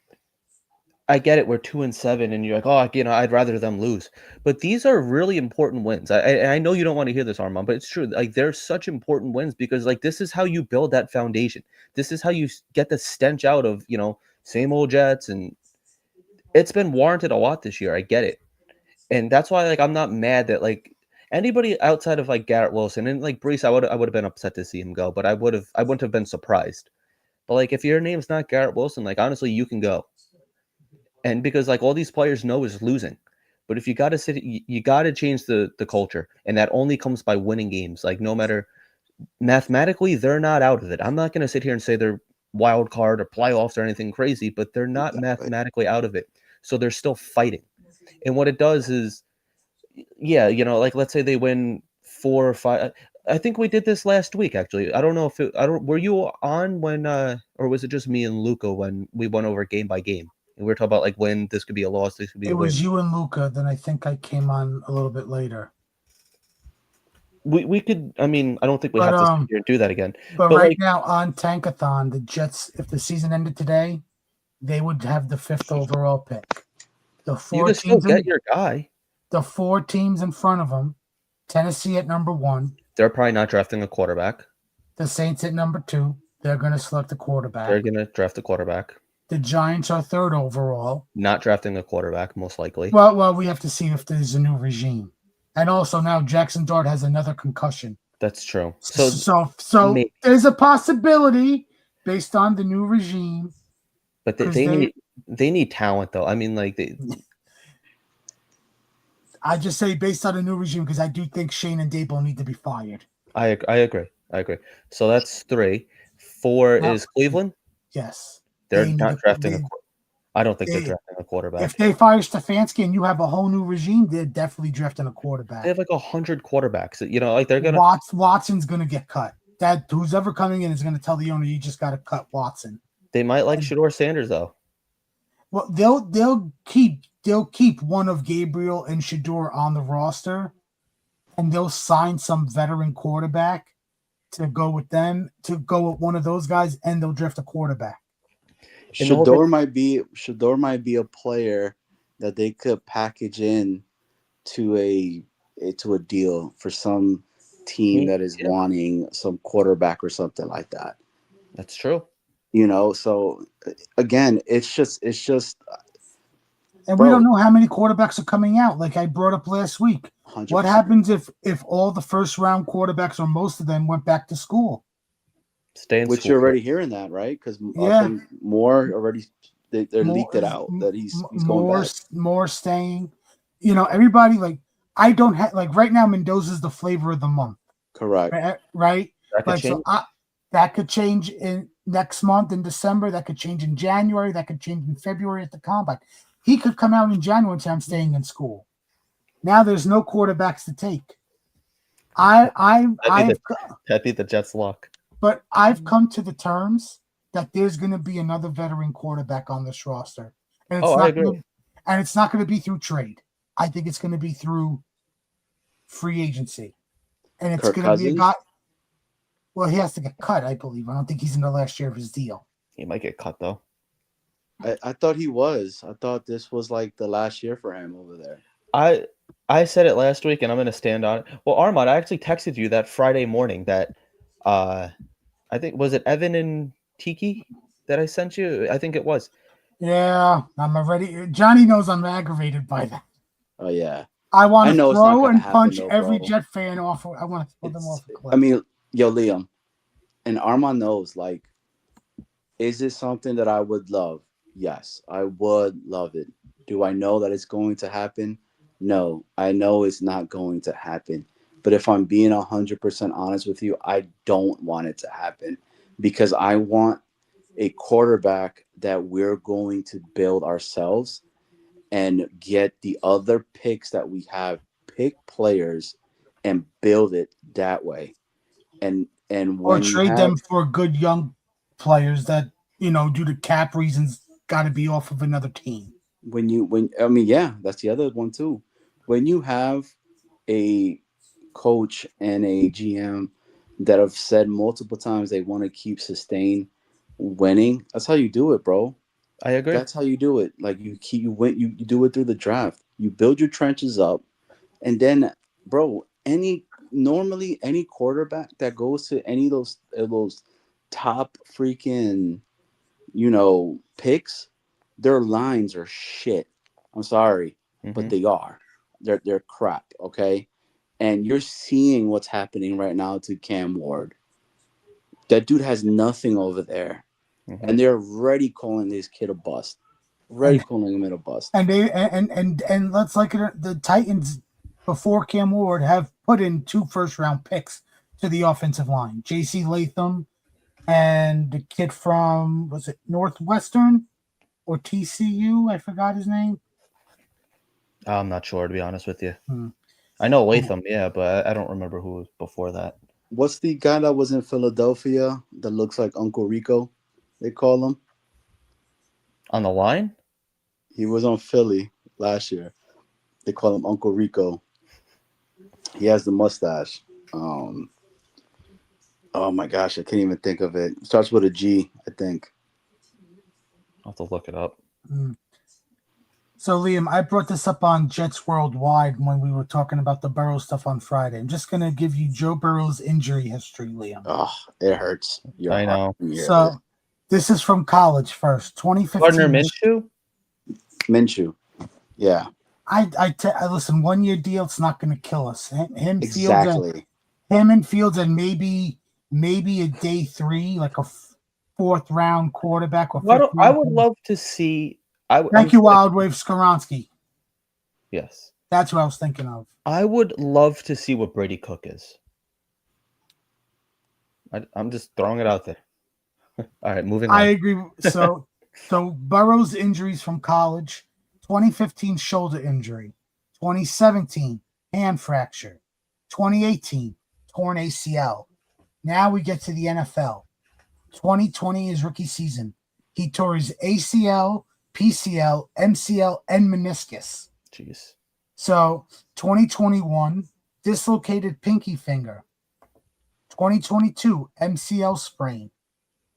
I get it. We're 2-7, and you're like, oh, I'd rather them lose. But these are really important wins. I know you don't want to hear this, Armand, but it's true. Like they're such important wins because like this is how you build that foundation. This is how you get the stench out of same old Jets, and it's been warranted a lot this year. I get it, and that's why like I'm not mad that like anybody outside of like Garrett Wilson and like Brees, I would have been upset to see him go, but I wouldn't have been surprised. But like if your name's not Garrett Wilson, like honestly, you can go. And because like all these players know is losing, but if you got to you got to change the culture, and that only comes by winning games. Like no matter mathematically, they're not out of it. I'm not going to sit here and say they're wild card or playoffs or anything crazy, but they're not mathematically out of it. So they're still fighting. And what it does is, yeah, like let's say they win 4 or 5. I think we did this last week actually. I don't know if were you on when or was it just me and Luca when we went over game by game? And we were talking about like when this could be a loss, this could be a win. It was you and Luca. Then I think I came on a little bit later. We could. I mean, I don't think we have to sit here and do that again. But right now on Tankathon, the Jets, if the season ended today, they would have the 5th overall pick. The 4 you can still get your guy. The 4 teams in front of them: Tennessee at number 1. They're probably not drafting a quarterback. The Saints at number 2. They're going to select a quarterback. They're going to draft a quarterback. The Giants are 3rd overall. Not drafting a quarterback, most likely. Well, we have to see if there's a new regime. And also now Jackson Dart has another concussion. That's true. So maybe. There's a possibility based on the new regime. But they need talent, though. I mean, like I just say based on the new regime because I do think Shane and Dable need to be fired. I agree. So that's 3. 4 is Cleveland. Yes. They're not drafting I don't think they're drafting a quarterback. If they fire Stefanski and you have a whole new regime, they're definitely drafting a quarterback. They have like 100 quarterbacks. Like they're gonna Watson's gonna get cut. That who's ever coming in is gonna tell the owner you just gotta cut Watson. They might like Shedeur Sanders though. Well, they'll keep one of Gabriel and Shedeur on the roster, and they'll sign some veteran quarterback to go with them, to go with one of those guys, and they'll draft a quarterback. Shedeur might be a player that they could package in to a deal for some team that is wanting some quarterback or something like that. That's true. So again, it's just and we don't know how many quarterbacks are coming out. Like I brought up last week. 100%. What happens if all the first round quarterbacks or most of them went back to school? Which you're already hearing that, right? Because more already they're leaked it out that he's going back. More staying. Everybody like I don't have like right now. Mendoza's the flavor of the month. Correct. Right. That could change in next month in December. That could change in January. That could change in February at the combine. He could come out in January and say, I'm staying in school. Now there's no quarterbacks to take. That'd be the Jets' luck. But I've come to the terms that there's going to be another veteran quarterback on this roster. And it's I agree. And it's not going to be through trade. I think it's going to be through free agency. And it's going to be a guy. Well, he has to get cut, I believe. I don't think he's in the last year of his deal. He might get cut, though. I thought he was. I thought this was like the last year for him over there. I said it last week, and I'm going to stand on it. Well, Armand, I actually texted you that Friday morning that I think, was it Evan and Tiki that I sent you? I think it was. Yeah, I'm already. Johnny knows I'm aggravated by that. Oh, yeah. I want to throw and punch every Jet fan off. I want to throw them off the cliff. I mean, Liam, and Armand knows, like, is it something that I would love? Yes, I would love it. Do I know that it's going to happen? No, I know it's not going to happen. But if I'm being 100% honest with you, I don't want it to happen because I want a quarterback that we're going to build ourselves and get the other picks that we have, pick players and build it that way. And Or when you trade have them for good young players that, due to cap reasons, got to be off of another team. yeah, that's the other one too. When you have a coach and a GM that have said multiple times they want to keep sustain winning, that's how you do it, bro. I agree. That's how you do it. Like you do it through the draft. You build your trenches up, and then, bro, normally any quarterback that goes to any of those top freaking picks, their lines are shit. I'm sorry, but they are. They're crap. Okay, and you're seeing what's happening right now to Cam Ward. That dude has nothing over there. And they're already calling this kid a bust. Calling him a bust. And they and let's the Titans before Cam Ward have put in 2 first-round picks to the offensive line. J.C. Latham and the kid from, was it Northwestern or TCU? I forgot his name. I'm not sure, to be honest with you. I know Latham, yeah, but I don't remember who was before that. What's the guy that was in Philadelphia that looks like Uncle Rico? They call him on the line. He was on Philly last year. They call him Uncle Rico. He has the mustache. Oh my gosh, I can't even think of it. Starts with a G, I think. I'll have to look it up. So, Liam, I brought this up on Jets Worldwide when we were talking about the Burrow stuff on Friday. I'm just going to give you Joe Burrow's injury history, Liam. Oh, it hurts. I know. So, this is from college first. 2015. Gardner Minshew? Minshew. Yeah. I listen, 1-year deal, it's not going to kill us. Him exactly. Fields and maybe a day 3, like a 4th round quarterback. Or I would love to see. Thank you, Wild Wave Skoronski. Yes. That's what I was thinking of. I would love to see what Brady Cook is. I'm just throwing it out there. All right, moving on. I agree. So Burrow's injuries from college: 2015 shoulder injury, 2017 hand fracture, 2018 torn ACL. Now we get to the NFL. 2020 is rookie season. He tore his ACL, PCL, MCL, and meniscus. Jeez. So 2021 dislocated pinky finger. 2022 MCL sprain.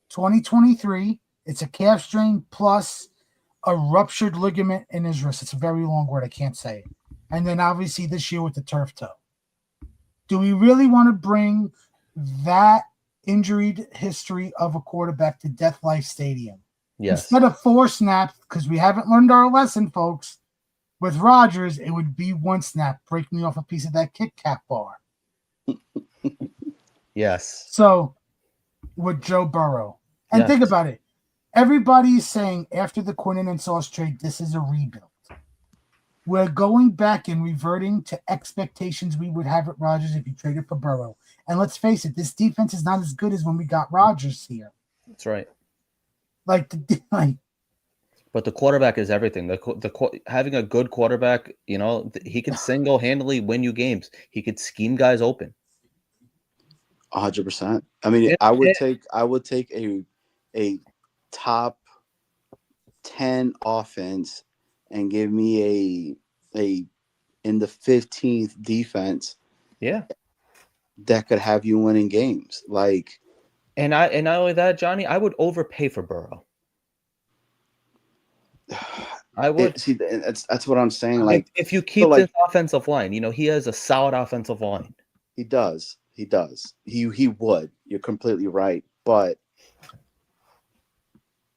2023, it's a calf strain plus a ruptured ligament in his wrist. It's a very long word. I can't say it. And then obviously this year with the turf toe. Do we really want to bring that injured history of a quarterback to Death Life Stadium? Yes. Instead of 4 snaps, because we haven't learned our lesson, folks, with Rodgers, it would be 1 snap. Break me off a piece of that Kit Kat bar. Yes. So, with Joe Burrow. And think about it. Everybody's saying after the Quinnen and Sauce trade, this is a rebuild. We're going back and reverting to expectations we would have at Rodgers if you traded for Burrow. And let's face it, this defense is not as good as when we got Rodgers here. That's right. But the quarterback is everything. Having a good quarterback, he can single-handedly win you games. He could scheme guys open. 100%. I mean, I would take a top 10 offense and give me a in the 15th defense. Yeah. That could have you winning games. Like, and not only that, Johnny, I would overpay for Burrow. I would see. That's what I'm saying. Like, if you keep this offensive line, he has a solid offensive line. He does. He would. You're completely right. But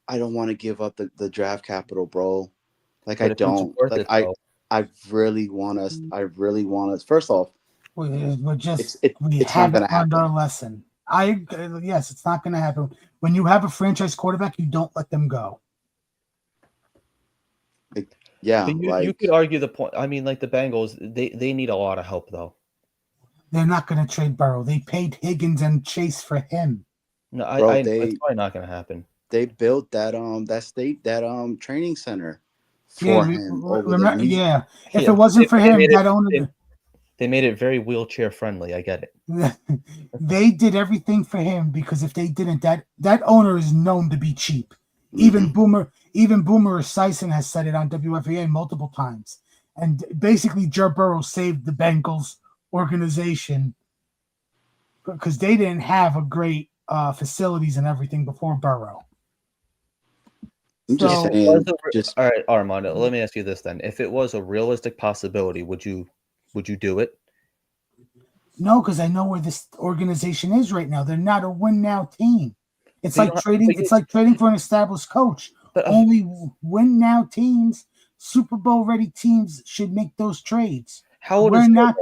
I don't want to give up the draft capital, bro. Like, I don't. Like, I really want us. First off, we it's haven't learned our lesson. Yes, it's not going to happen. When you have a franchise quarterback, you don't let them go. Yeah, you could argue the point. I mean, like the Bengals, they need a lot of help though. They're not going to trade Burrow. They paid Higgins and Chase for him. No, it's probably not going to happen. they built that training center Yeah, for him over there. remember, yeah. If Yeah, it wasn't for they him, made that it, owner, they made it very wheelchair friendly. I get it. they did everything for him because if they didn't, that owner is known to be cheap. Mhm. Even Boomer Esiason has said it on WFAA multiple times. And basically, Joe Burrow saved the Bengals organization because they didn't have a great facilities and everything before Burrow. I'm just So- saying, All right, Armando, let me ask you this then. If it was a realistic possibility, would you do it? No, because I know where this organization is right now. They're not a win now team. It's But you like don't- trading. but you- It's like trading for an established coach. But Only win now teams, Super Bowl ready teams should make those trades. how old We're is not.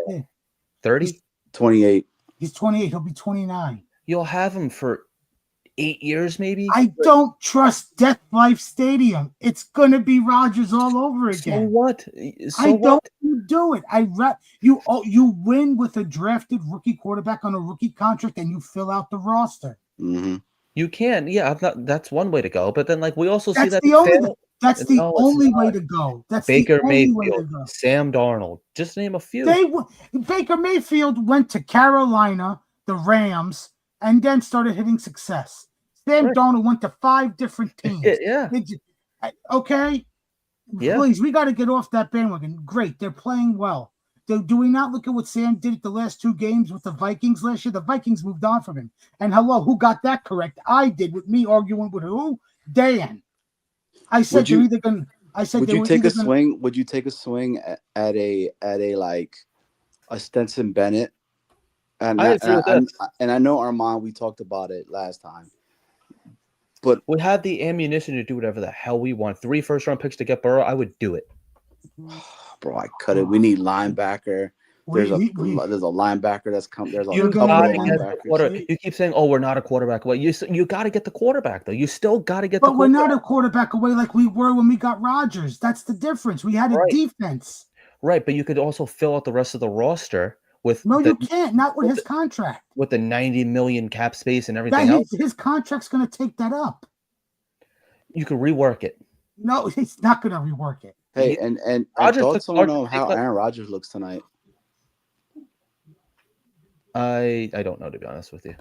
30? 28. He's 28. He'll be 29. You'll have him for 8 years, maybe. I don't trust Death Life Stadium. It's gonna be Rodgers all over So again. what? I don't do it. You win with a drafted rookie quarterback on a rookie contract, and you fill out the roster. Hmm. You can, yeah. I'm not. That's one way to go. But then, like, we also see That's that the only. fail. That's the No, it's only not. way to go. That's Baker the only way to Mayfield, go. Sam Darnold, just name a few. Baker Mayfield went to Carolina, the Rams, and then started hitting success. Sam Right. Darnold went to 5 different teams. Yeah. Okay, Yeah. please, we got to get off that bandwagon. Great, they're playing well. Do we not look at what Sam did at the last 2 games with the Vikings last year? The Vikings moved on from him. And hello, who got that correct? I did, with me arguing with who? Dan. I said Would you- they're either going. I said Would they you were take a either gonna- swing? Would you take a swing at a like a Stetson Bennett? And I agree with and I know Armand, we talked about it last time. But We have the ammunition to do whatever the hell we want. 3 first-round picks to get Burrow. I would do it. bro, I cut it. We need linebacker. There's a linebacker that's come. There's a You're couple gonna of get the linebackers. You keep saying, "Oh, we're not a quarterback away." You got to get the quarterback though. You still got to get the But we're quarterback. not a quarterback away like we were when we got Rodgers. That's the difference. We had a Right. defense. Right, but you could also fill out the rest of the roster with No, the, you can't. Not with his contract. with the 90 million cap space and everything That else. his contract's going to take that up. You could rework it. No, he's not going to rework it. Hey, and Rodgers thoughts took- on Rodgers how took- Aaron Rodgers looks tonight? I don't know, to be honest with you.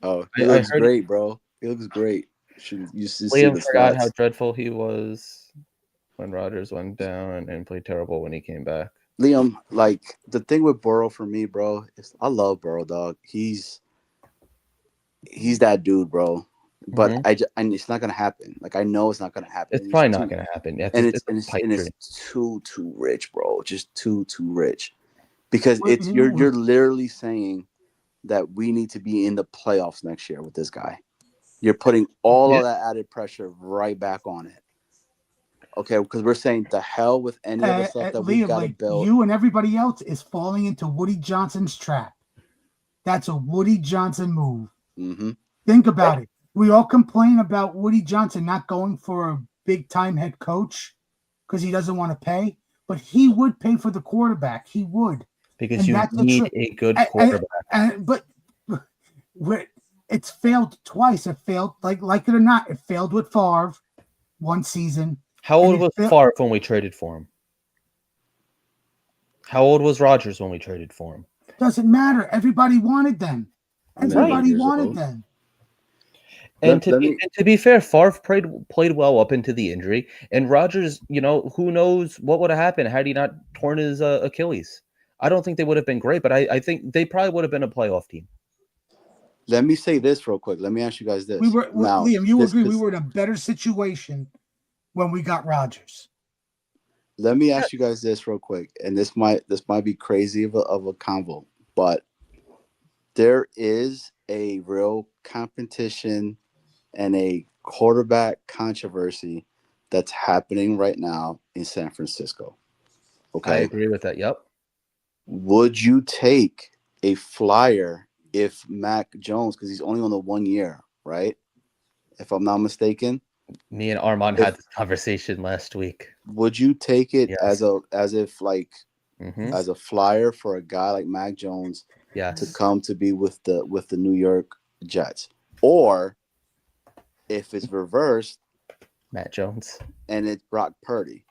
Oh, he I looks heard- great, bro. He looks great. You should see Liam the forgot how stats. dreadful he was when Rodgers went down and played terrible when he came back. Liam, like the thing with Burrow for me, bro, is I love Burrow, dog. He's that dude, bro. But Mhm. and it's not gonna happen. Like I know it's not gonna happen. It's probably not going to happen. Yeah, And it's a pipe dream. it's too rich, bro. Just too rich. Because Wait, it's you're literally saying that we need to be in the playoffs next year with this guy. You're putting all of that added pressure right back on it. Okay, because we're saying the hell with any of the stuff that we've Liam, got to like build. you and everybody else is falling into Woody Johnson's trap. That's a Woody Johnson move. Mm-hmm. Think about it. We all complain about Woody Johnson not going for a big-time head coach because he doesn't want to pay, but he would pay for the quarterback. He would. Because and you that's the need trick. a good quarterback. But it's failed twice. It failed, like it or not, it failed with Favre one season. How old and was it Favre when we traded for him? How old was Rodgers when we traded for him? Doesn't matter. Everybody wanted them. Everybody years wanted old. them. And Let me- to be fair, Favre played well up into the injury, and Rodgers, who knows what would have happened had he not torn his Achilles. I don't think they would have been great, but I think they probably would have been a playoff team. Let me say this real quick. Let me ask you guys this. Now, Liam, you this- agree we this- were in a better situation when we got Rodgers. Let me ask you guys this real quick, and this might be crazy of a convo, but there is a real competition and a quarterback controversy that's happening right now in San Francisco. I Okay, agree with that. Yep. would you take a flyer if Mac Jones, because he's only on the 1 year, right? If I'm not mistaken. Me and Armand had this conversation last week. Would you take it Yes. as if like Mhm. as a flyer for a guy like Mac Jones to Yes. come to be with the New York Jets, or if it's reversed Matt Jones. and it's Brock Purdy,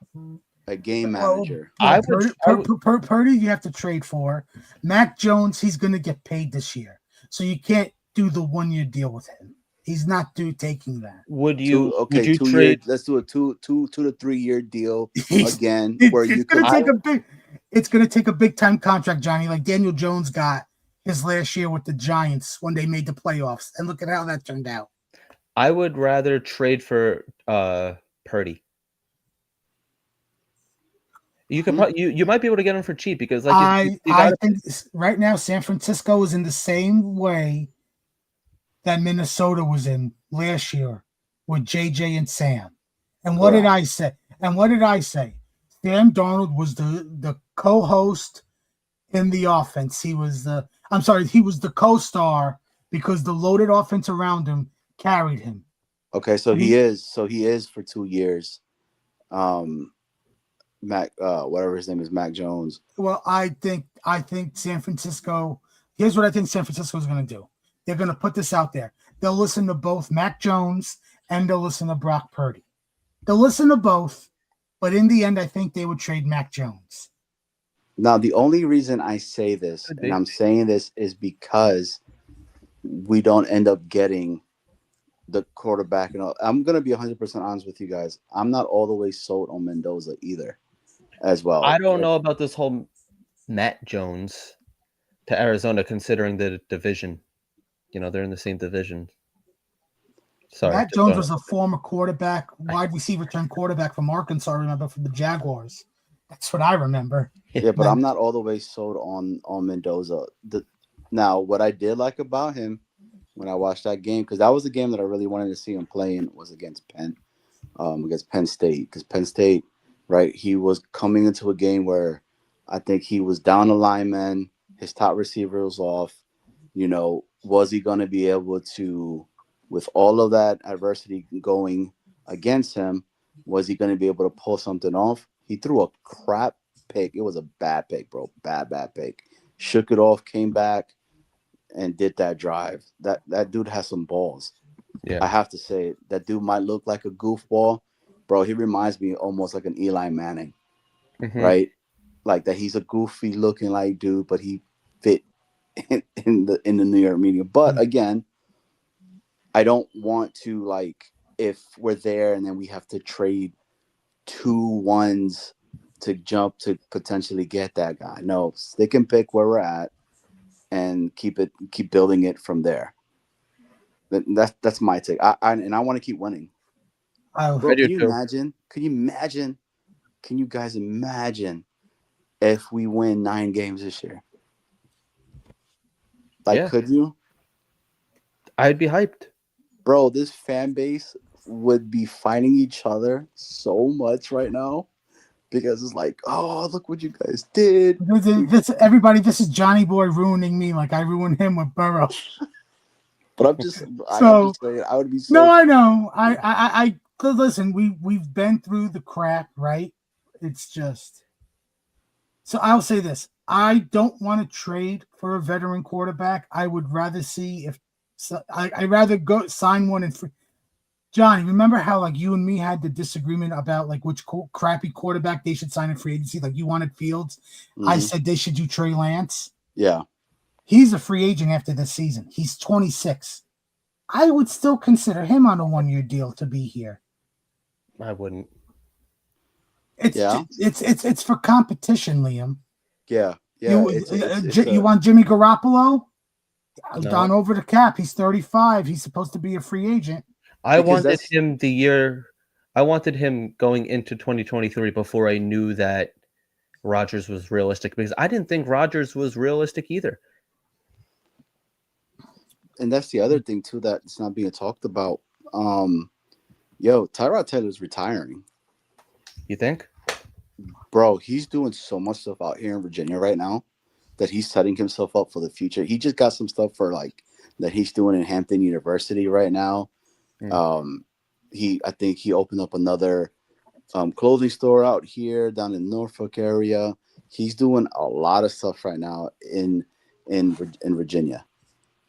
a game Well, manager. I would- Purdy, you have to trade for. Mac Jones, he's going to get paid this year, so you can't do the 1-year deal with him. He's not taking that. Would you? Would you 2 trade? years. Let's do a 2 to 3 year deal He's- again, where you It's going could. to take a big. It's going to take a big time contract, Johnny, like Daniel Jones got his last year with the Giants when they made the playoffs, and look at how that turned out. I would rather trade for Purdy. You could you might be able to get him for cheap because like you I gotta- think right now San Francisco is in the same way that Minnesota was in last year with JJ and Sam. And what did I say? Sam Darnold was the co-host in the offense. He was the co-star because the loaded offense around him carried him. Okay, so he is for 2 years. Mac, whatever his name is, Mac Jones. Well, I think San Francisco. Here's what I think San Francisco is going to do. They're going to put this out there. They'll listen to both Mac Jones and they'll listen to Brock Purdy. They'll listen to both, but in the end, I think they would trade Mac Jones. Now, the only reason I say this, and I'm saying this, is because we don't end up getting the quarterback. And I'm going to be 100% honest with you guys. I'm not all the way sold on Mendoza either, as well. I don't know about this whole Matt Jones to Arizona, considering the division. You know, they're in the same division. Sorry, Matt Jones was a former quarterback, wide receiver turned quarterback from Arkansas. I remember, from the Jaguars. That's what I remember. Yeah, but I'm not all the way sold on Mendoza. Now, what I did like about him when I watched that game, because that was the game that I really wanted to see him playing, was against Penn State. Because Penn State, right, he was coming into a game where I think he was down a lineman, his top receiver was off. You know, was he going to be able to, with all of that adversity going against him, was he going to be able to pull something off? He threw a crap pick. It was a bad pick, bro. Bad pick. Shook it off, came back, and did that drive. That dude has some balls. Yeah. I have to say it. That dude might look like a goofball. Bro, he reminds me almost like an Eli Manning, right? Like that he's a goofy looking like dude, but he fit in the New York media. But again, I don't want to, like, if we're there and then we have to trade 2 1s to jump to potentially get that guy. No, they can pick where we're at and keep building it from there. That's my take. I want to keep winning. Bro, can you imagine? Can you guys imagine if we win 9 games this year? Like, could you? I'd be hyped. Bro, this fan base would be fighting each other so much right now because it's like, oh, look what you guys did. This is Johnny Boy ruining me like I ruined him with Burrow. But I'm just saying, I would be so. No, I know. I listen. We've been through the crap, right? It's just. So I'll say this: I don't want to trade for a veteran quarterback. I would rather see if. So I'd rather go sign one and free. Johnny, remember how like you and me had the disagreement about like which crappy quarterback they should sign in free agency? Like you wanted Fields. I said they should do Trey Lance. Yeah. He's a free agent after this season. He's 26. I would still consider him on a 1-year deal to be here. I wouldn't. It's for competition, Liam. Yeah. You want Jimmy Garoppolo? No. Down over the cap. He's 35. He's supposed to be a free agent. I wanted him going into 2023 before I knew that Rodgers was realistic, because I didn't think Rodgers was realistic either. And that's the other thing too that's not being talked about. Tyrod Taylor's retiring. You think? Bro, he's doing so much stuff out here in Virginia right now that he's setting himself up for the future. He just got some stuff for like that he's doing in Hampton University right now. I think he opened up another clothing store out here down in Norfolk area. He's doing a lot of stuff right now in Virginia,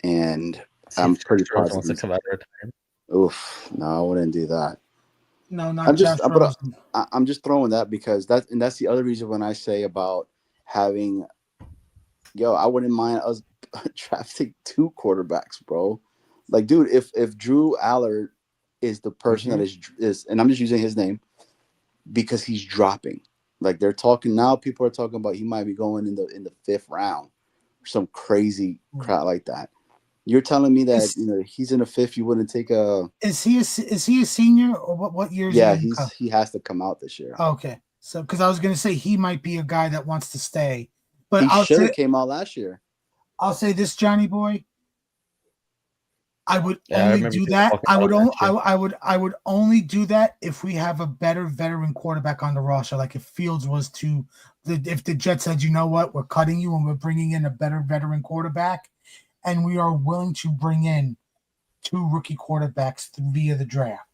and I'm pretty positive. Wants to come out of retirement. Oof, no, I wouldn't do that. No, I'm not just, Josh but Rosen. I'm just throwing that because that's the other reason when I say about having, I wouldn't mind us drafting 2 quarterbacks, bro. Like, dude, if Drew Allard is the person that is, and I'm just using his name because he's dropping. Like they're talking now, people are talking about he might be going in the 5th round, or some crazy crap like that. You're telling me that he's in the 5th, you wouldn't take a? Is he a senior or what year is Yeah, he? he has to come out this year. Okay, so because I was gonna say he might be a guy that wants to stay, but He should have came out last year. I'll say this, Johnny boy. I would Yeah, I only remember do people that. talking I about would it only, last year. I would only do that if we have a better veteran quarterback on the roster. Like if Fields was to, if the Jets said, you know what, we're cutting you and we're bringing in a better veteran quarterback, and we are willing to bring in 2 rookie quarterbacks via the draft,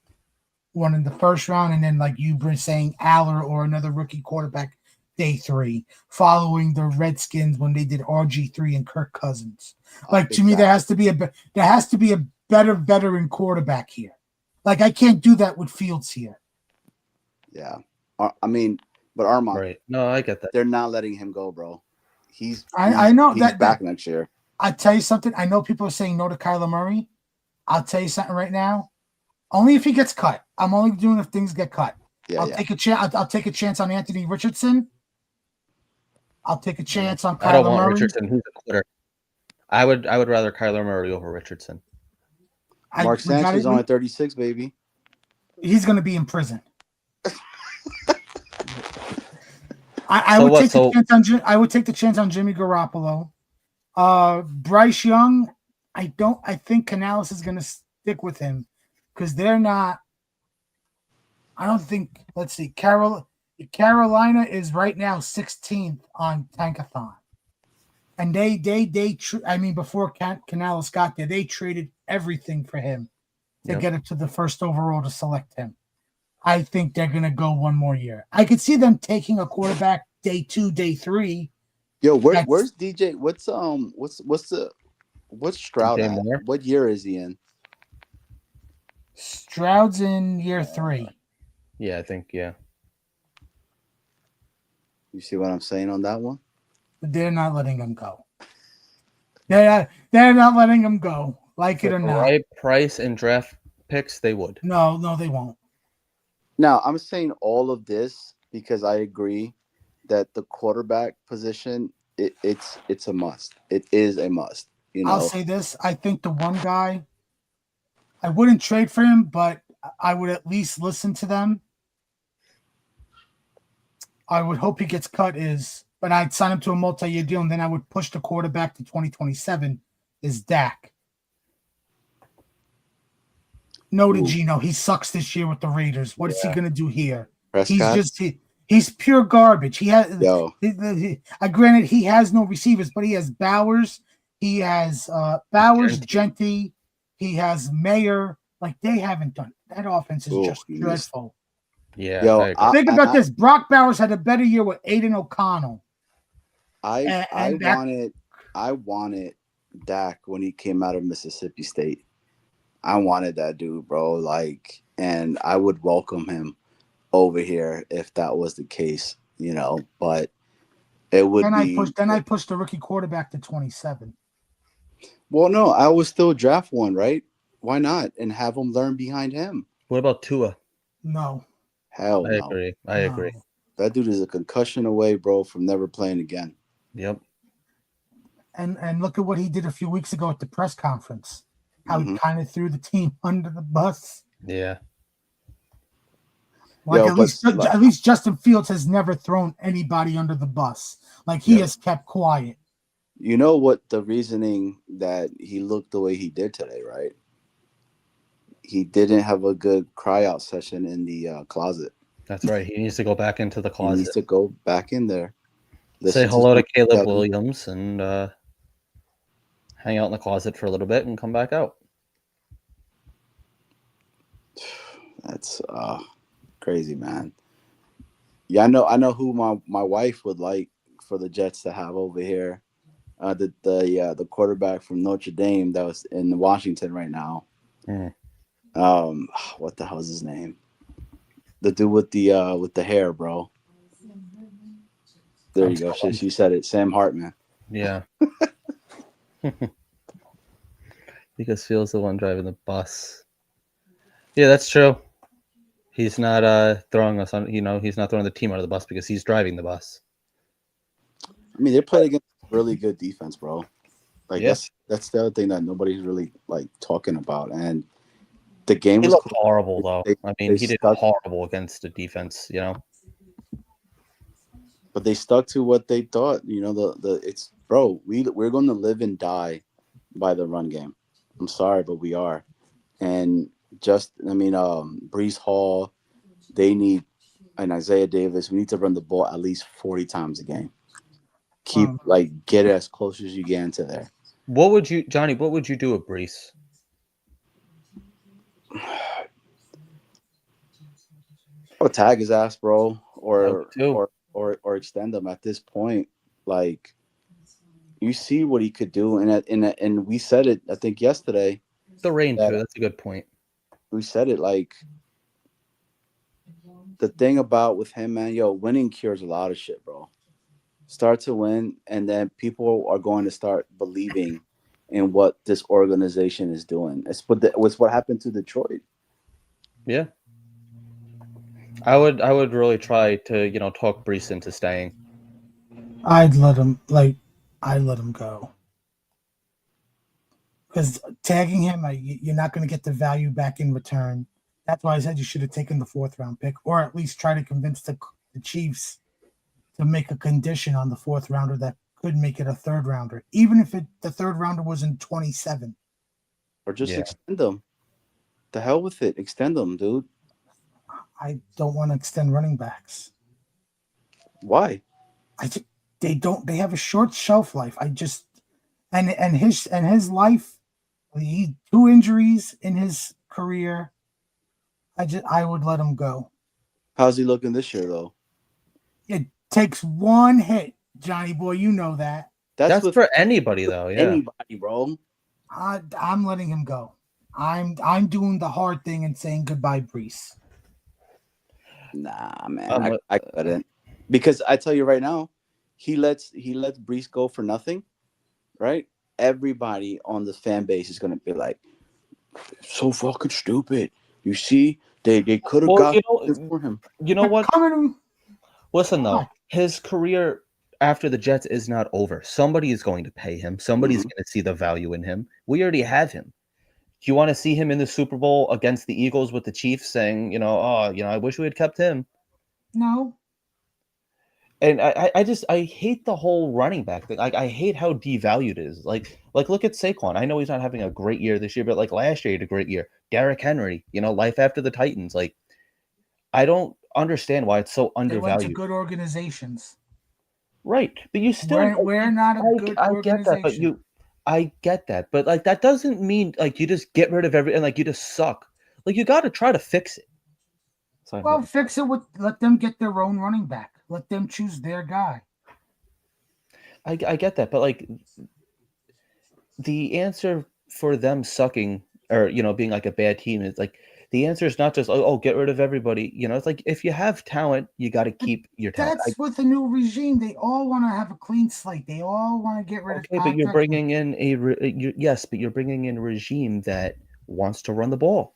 one in the 1st round, and then like you were saying, Aller or another rookie quarterback day 3, following the Redskins when they did RG3 and Kirk Cousins. Like to me, there has to be a better veteran quarterback here. Like I can't do that with Fields here. Yeah, I mean, but Armand, Right? No, I get that. they're not letting him go, bro. I know he's that back next year. I tell you something. I know people are saying no to Kyler Murray. I'll tell you something right now. Only if he gets cut. I'm only doing if things get cut. I'll take a chance. I'll take a chance on Anthony Richardson. I'll take a chance on Kyler I don't want Murray. Richardson. He's a quitter. I would rather Kyler Murray over Richardson. Mark Sanchez on 36, baby. He's going to be in prison. I would take the chance on Jimmy Garoppolo. Bryce Young, I think Canales is going to stick with him because they're not. I don't think. Let's see. Carolina is right now 16th on Tankathon, and before Canales got there, they traded everything for him to get it to the 1st overall to select him. I think they're gonna go one more year. I could see them taking a quarterback day 2, day 3. Yo, where's DJ? What's Stroud DJ at? Moore? What year is he in? Stroud's in year 3. Yeah, I think yeah. You see what I'm saying on that one? They're not letting him go. They're not letting him go. Like it or not. Right price and draft picks, they would. No, they won't. Now, I'm saying all of this because I agree that the quarterback position it's a must. It is a must. I'll say this. I think the one guy I wouldn't trade for him, but I would at least listen to them. I would hope he gets cut but I'd sign him to a multi-year deal, and then I would push the quarterback to 2027 is Dak. No to Gino. He sucks this year with the Raiders. What is he going to do here? Prescott? He's pure garbage. He has granted he has no receivers, but he has Bowers. He has Genty. He has Mayer. Like they haven't done that offense is just dreadful. Yeah. Think about this. Brock Bowers had a better year with Aiden O'Connell. I wanted Dak when he came out of Mississippi State. I wanted that dude, bro. Like, and I would welcome him over here if that was the case, but it would I pushed the rookie quarterback to 27. Well, no, I would still draft one, right? Why not? And have him learn behind him. What about Tua? No. Hell no. I agree. That dude is a concussion away, bro, from never playing again. Yep. And look at what he did a few weeks ago at the press conference. How he kind of threw the team under the bus. Yeah. Like at least Justin Fields has never thrown anybody under the bus. Like he has kept quiet. You know what the reasoning that he looked the way he did today, right? He didn't have a good cry out session in the closet. That's right. He needs to go back into the closet. He needs to go back in there. Say hello to Caleb Williams and hang out in the closet for a little bit and come back out. That's crazy, man. Yeah, I know who my wife would like for the Jets to have over here. The quarterback from Notre Dame that was in Washington right now. What the hell's his name? The dude with the hair, bro. There you go. She said it. Sam Hartman. Yeah. Because Fields the one driving the bus. Yeah, that's true. He's not throwing us on. He's not throwing the team out of the bus because he's driving the bus. I mean, they played against really good defense, bro. Like Yeah. that's the other thing that nobody's really like talking about. And the game He was looked close. horrible though. They He did stuck- horrible against the defense. but they stuck to what they thought. It's bro. We're going to live and die by the run game. I'm sorry, but we are. And Breece Hall, they need, and Isaiah Davis. We need to run the ball at least 40 times a game. Get it as close as you can to there. What would you do with Brees? Or tag his ass, bro, or I would or extend him at this point. Like, you see what he could do, and we said it. I think yesterday. The rain Yeah. too. That's a good point. We said it, like, the thing about with him, man, winning cures a lot of shit, bro. Start to win, and then people are going to start believing in what this organization is doing. It's what happened to Detroit. Yeah. I would really try to talk Brees into staying. I'd let him go. Because tagging him, you're not going to get the value back in return. That's why I said you should have taken the 4th round pick, or at least try to convince the Chiefs to make a condition on the 4th rounder that could make it a 3rd rounder, even if the 3rd rounder was in 27. Or just Yeah. extend them. The hell with it. Extend them, dude. I don't want to extend running backs. Why? They have a short shelf life. And his life, 2 injuries in his career. I would let him go. How's he looking this year, though? It takes one hit, Johnny boy. You know that. That's with for anybody though. Yeah. anybody, bro. I'm letting him go. I'm doing the hard thing and saying goodbye, Brees. Nah, man, I couldn't. Because I tell you right now, he lets Brees go for nothing, right? Everybody on the fan base is gonna be like, so fucking stupid. You see, they could have got for him. You know what? Coming. Listen though, his career after the Jets is not over. Somebody is going to pay him. Somebody's going to see the value in him. We already have him. Do you want to see him in the Super Bowl against the Eagles with the Chiefs saying, I wish we had kept him? No. And I hate the whole running back thing. I hate how devalued it is. Like look at Saquon. I know he's not having a great year this year, but like last year he had a great year. Derrick Henry, life after the Titans. Like, I don't understand why it's so They went to undervalued. good organizations. Right, but you still We're not a good I get organization. that, but I get that, but like that doesn't mean like you just get rid of and like you just suck. Like you got to try to fix it. Sorry, Well, fix it let them get their own running back. Let them choose their guy. I get that, but like the answer for them sucking or being like a bad team is like the answer is not just get rid of everybody. It's like if you have talent, you got to keep your talent. That's with the new regime. They all want to have a clean slate. They all want to get rid of. Okay, but you're bringing in but you're bringing in a regime that wants to run the ball.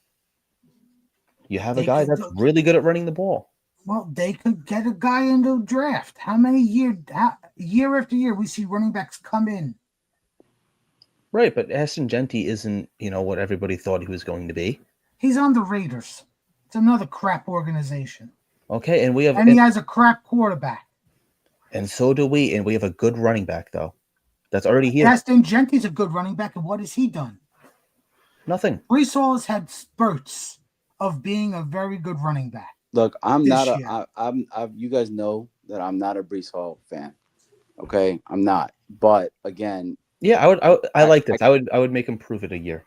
You have a guy that's really good at running the ball. Well, they could get a guy in the draft. How many year after year we see running backs come in? Right, but Ashton Genty isn't, what everybody thought he was going to be. He's on the Raiders. It's another crap organization. Okay, and he has a crap quarterback. And so do we, and we have a good running back though. That's already here. Ashton Genty's a good running back, and what has he done? Nothing. Brees Hall has had spurts of being a very good running back. Look, I'm not you guys know that I'm not a Brees Hall fan. Okay, I'm not. But again, yeah, I like this. I would make him prove it a year.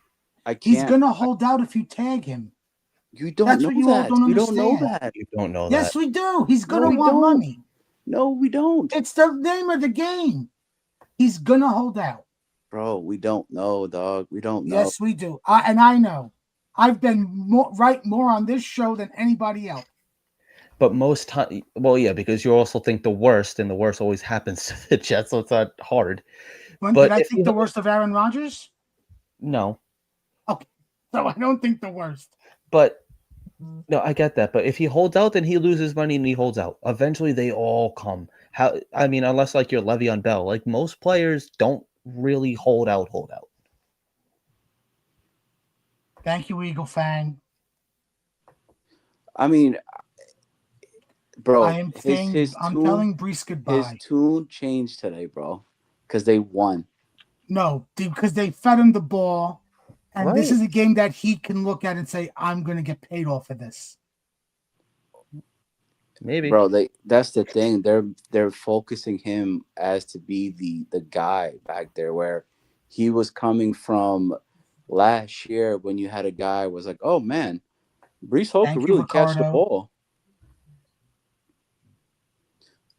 He's gonna hold out if you tag him. You don't know that. You don't know that. You don't know that. Yes, we do. He's gonna want money. No, we don't. It's the name of the game. He's gonna hold out. Bro, we don't know, dog. We don't know. Yes, we do. I know. I've been more on this show than anybody else. But most time, well, yeah, because you also think the worst, and the worst always happens to the Jets, so it's not hard. When But did I if think you- the worst of Aaron Rodgers? No, Okay, so I don't think the worst. but no, I get that. But if he holds out, then he loses money and he holds out. Eventually, they all come. How? I mean, unless like you're Le'Veon Bell, like most players don't really hold out. Thank you, Eagle Fang. I mean, bro, I am saying, I'm telling Brees his goodbye. tune changed today, bro, because they won. No, because they fed him the ball, and this Right. is a game that he can look at and say, "I'm going to get paid off of this." Maybe, Bro, that's the thing. They're focusing him as to be the guy back there, where he was coming from last year when you had a guy was like, oh man, Brees Hall Thank could you, really catch the Ricardo. ball.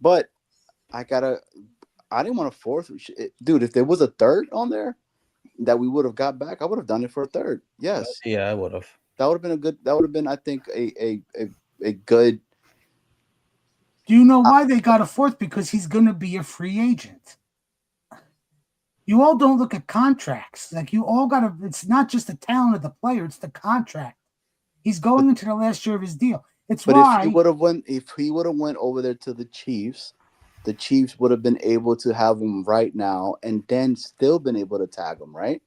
But I didn't want a fourth. Dude, if there was a third on there that we would have got back, I would have done it for a third. Yes. yeah, I would have. That would have been, I think, a good. Do you know why they got a fourth? Because he's going to be a free agent. You all don't look at contracts. Like you all got to. It's not just the talent of the player; it's the contract. He's going into the last year of his deal. It's But why if he would have went over there to the Chiefs would have been able to have him right now and then still been able to tag him, right?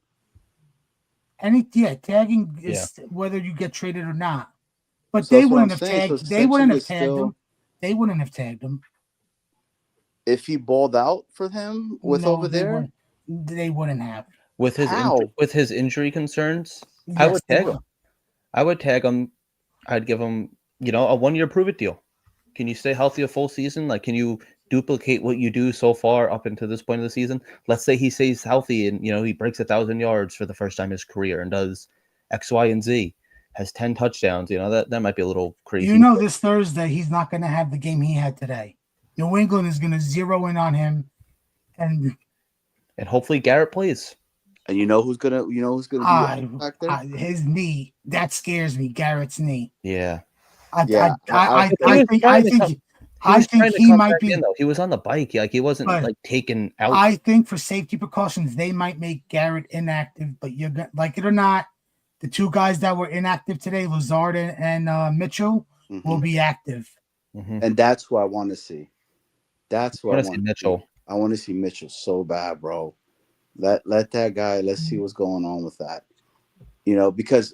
tagging is whether you get traded or not. But So they that's what wouldn't I'm have saying. tagged. So They wouldn't have essentially tagged still- him. They wouldn't have tagged him. If he balled out for him with No, over there, they wouldn't have. With his How? with his injury concerns, I Yes, would they tag would. him. I would tag him. I'd give him, a 1-year prove-it deal. Can you stay healthy a full season? Like, can you duplicate what you do so far up until this point of the season? Let's say he stays healthy and he breaks 1,000 yards for the first time in his career and does X, Y, and Z, has 10 touchdowns. That might be a little crazy. This Thursday he's not going to have the game he had today. New England is going to zero in on him, and hopefully Garrett plays. and who's gonna be back there? his knee that scares me. Garrett's knee. Yeah. I He think was trying to he come might back be. in, though. He was on the bike. Like, he wasn't But like taken out. I think for safety precautions, they might make Garrett inactive. But you're like it or not, the two guys that were inactive today, Lazard and Mitchell, will be active. Mhm. And that's who I want to see. That's what I I want to want see Mitchell. I want to see Mitchell so bad, bro. Let that guy. Let's see what's going on with that. Because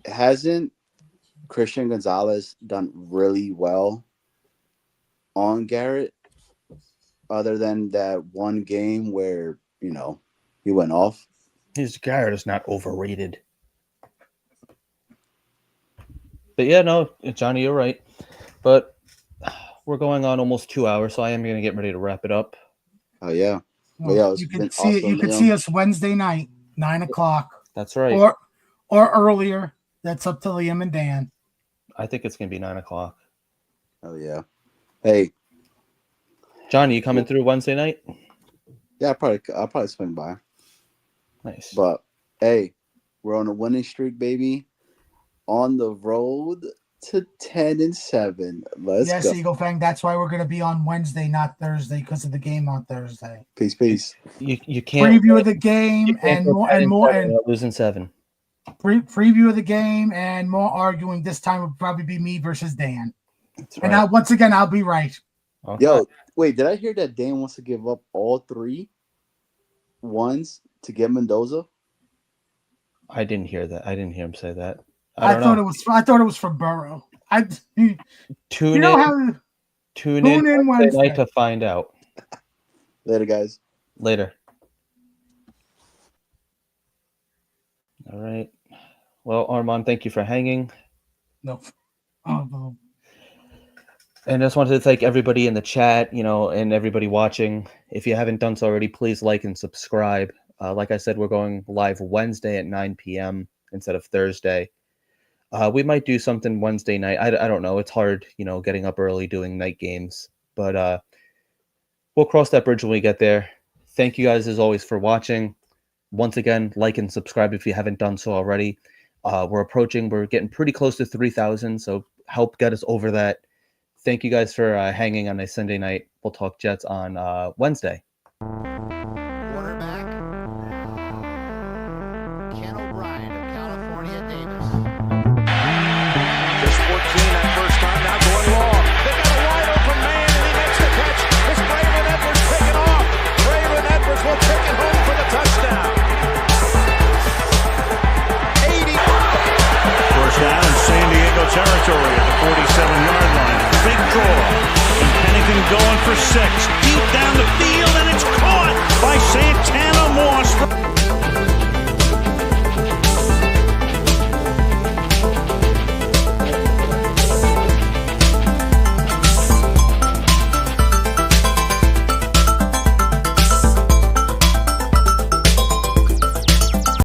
hasn't Christian Gonzalez done really well on Garrett, other than that one game where he went off. Garrett is not overrated. But yeah, no, Johnny, you're right. But we're going on almost 2 hours, so I am going to get ready to wrap it up. Oh yeah. Well, yeah, You can see it. You can see us Wednesday night, 9:00, That's right. or earlier. That's up to Liam and Dan. I think it's going to be 9:00. Oh yeah. Hey, Johnny, you coming through Wednesday night? yeah, I'll probably swing by. Nice. But hey, we're on a winning streak, baby. On the road to 10-7. Let's go. Eagle Fang. That's why we're going to be on Wednesday, not Thursday, because of the game on Thursday. Peace. You can't Preview of the game and go more 10 and more seven and without losing 7. preview of the game and more arguing. This time would probably be me versus Dan. That's And right. once again, I'll be right. Okay. Yo, wait, did I hear that Dan wants to give up all 3 ones to get Mendoza? I didn't hear that. I didn't hear him say that. I don't thought know. I thought it was for Burrow. Tune Tune in in Wednesday night Wednesday. to find out. Later, guys. Later. All right. Well, Armand, thank you for hanging. No. Oh, no. And I just wanted to thank everybody in the chat, and everybody watching. If you haven't done so already, please like and subscribe. Like I said, we're going live Wednesday at 9 p.m. instead of Thursday. We might do something Wednesday night. I don't know. It's hard, getting up early doing night games. But we'll cross that bridge when we get there. Thank you guys, as always, for watching. Once again, like and subscribe if you haven't done so already. We're getting pretty close to 3,000. So help get us over that. Thank you guys for hanging on a Sunday night. We'll talk Jets on Wednesday. Quarterback, Ken O'Brien of California Davis. Just 14 that first time, now going long. They got a wide open man, and he makes the catch. It's Braylon Edwards taking off. Braylon Edwards will take it home for the touchdown. 80. First down in San Diego territory at the 47-yard line. Big draw. And Pennington going for 6. Deep down the field, and it's caught by Santana Moss.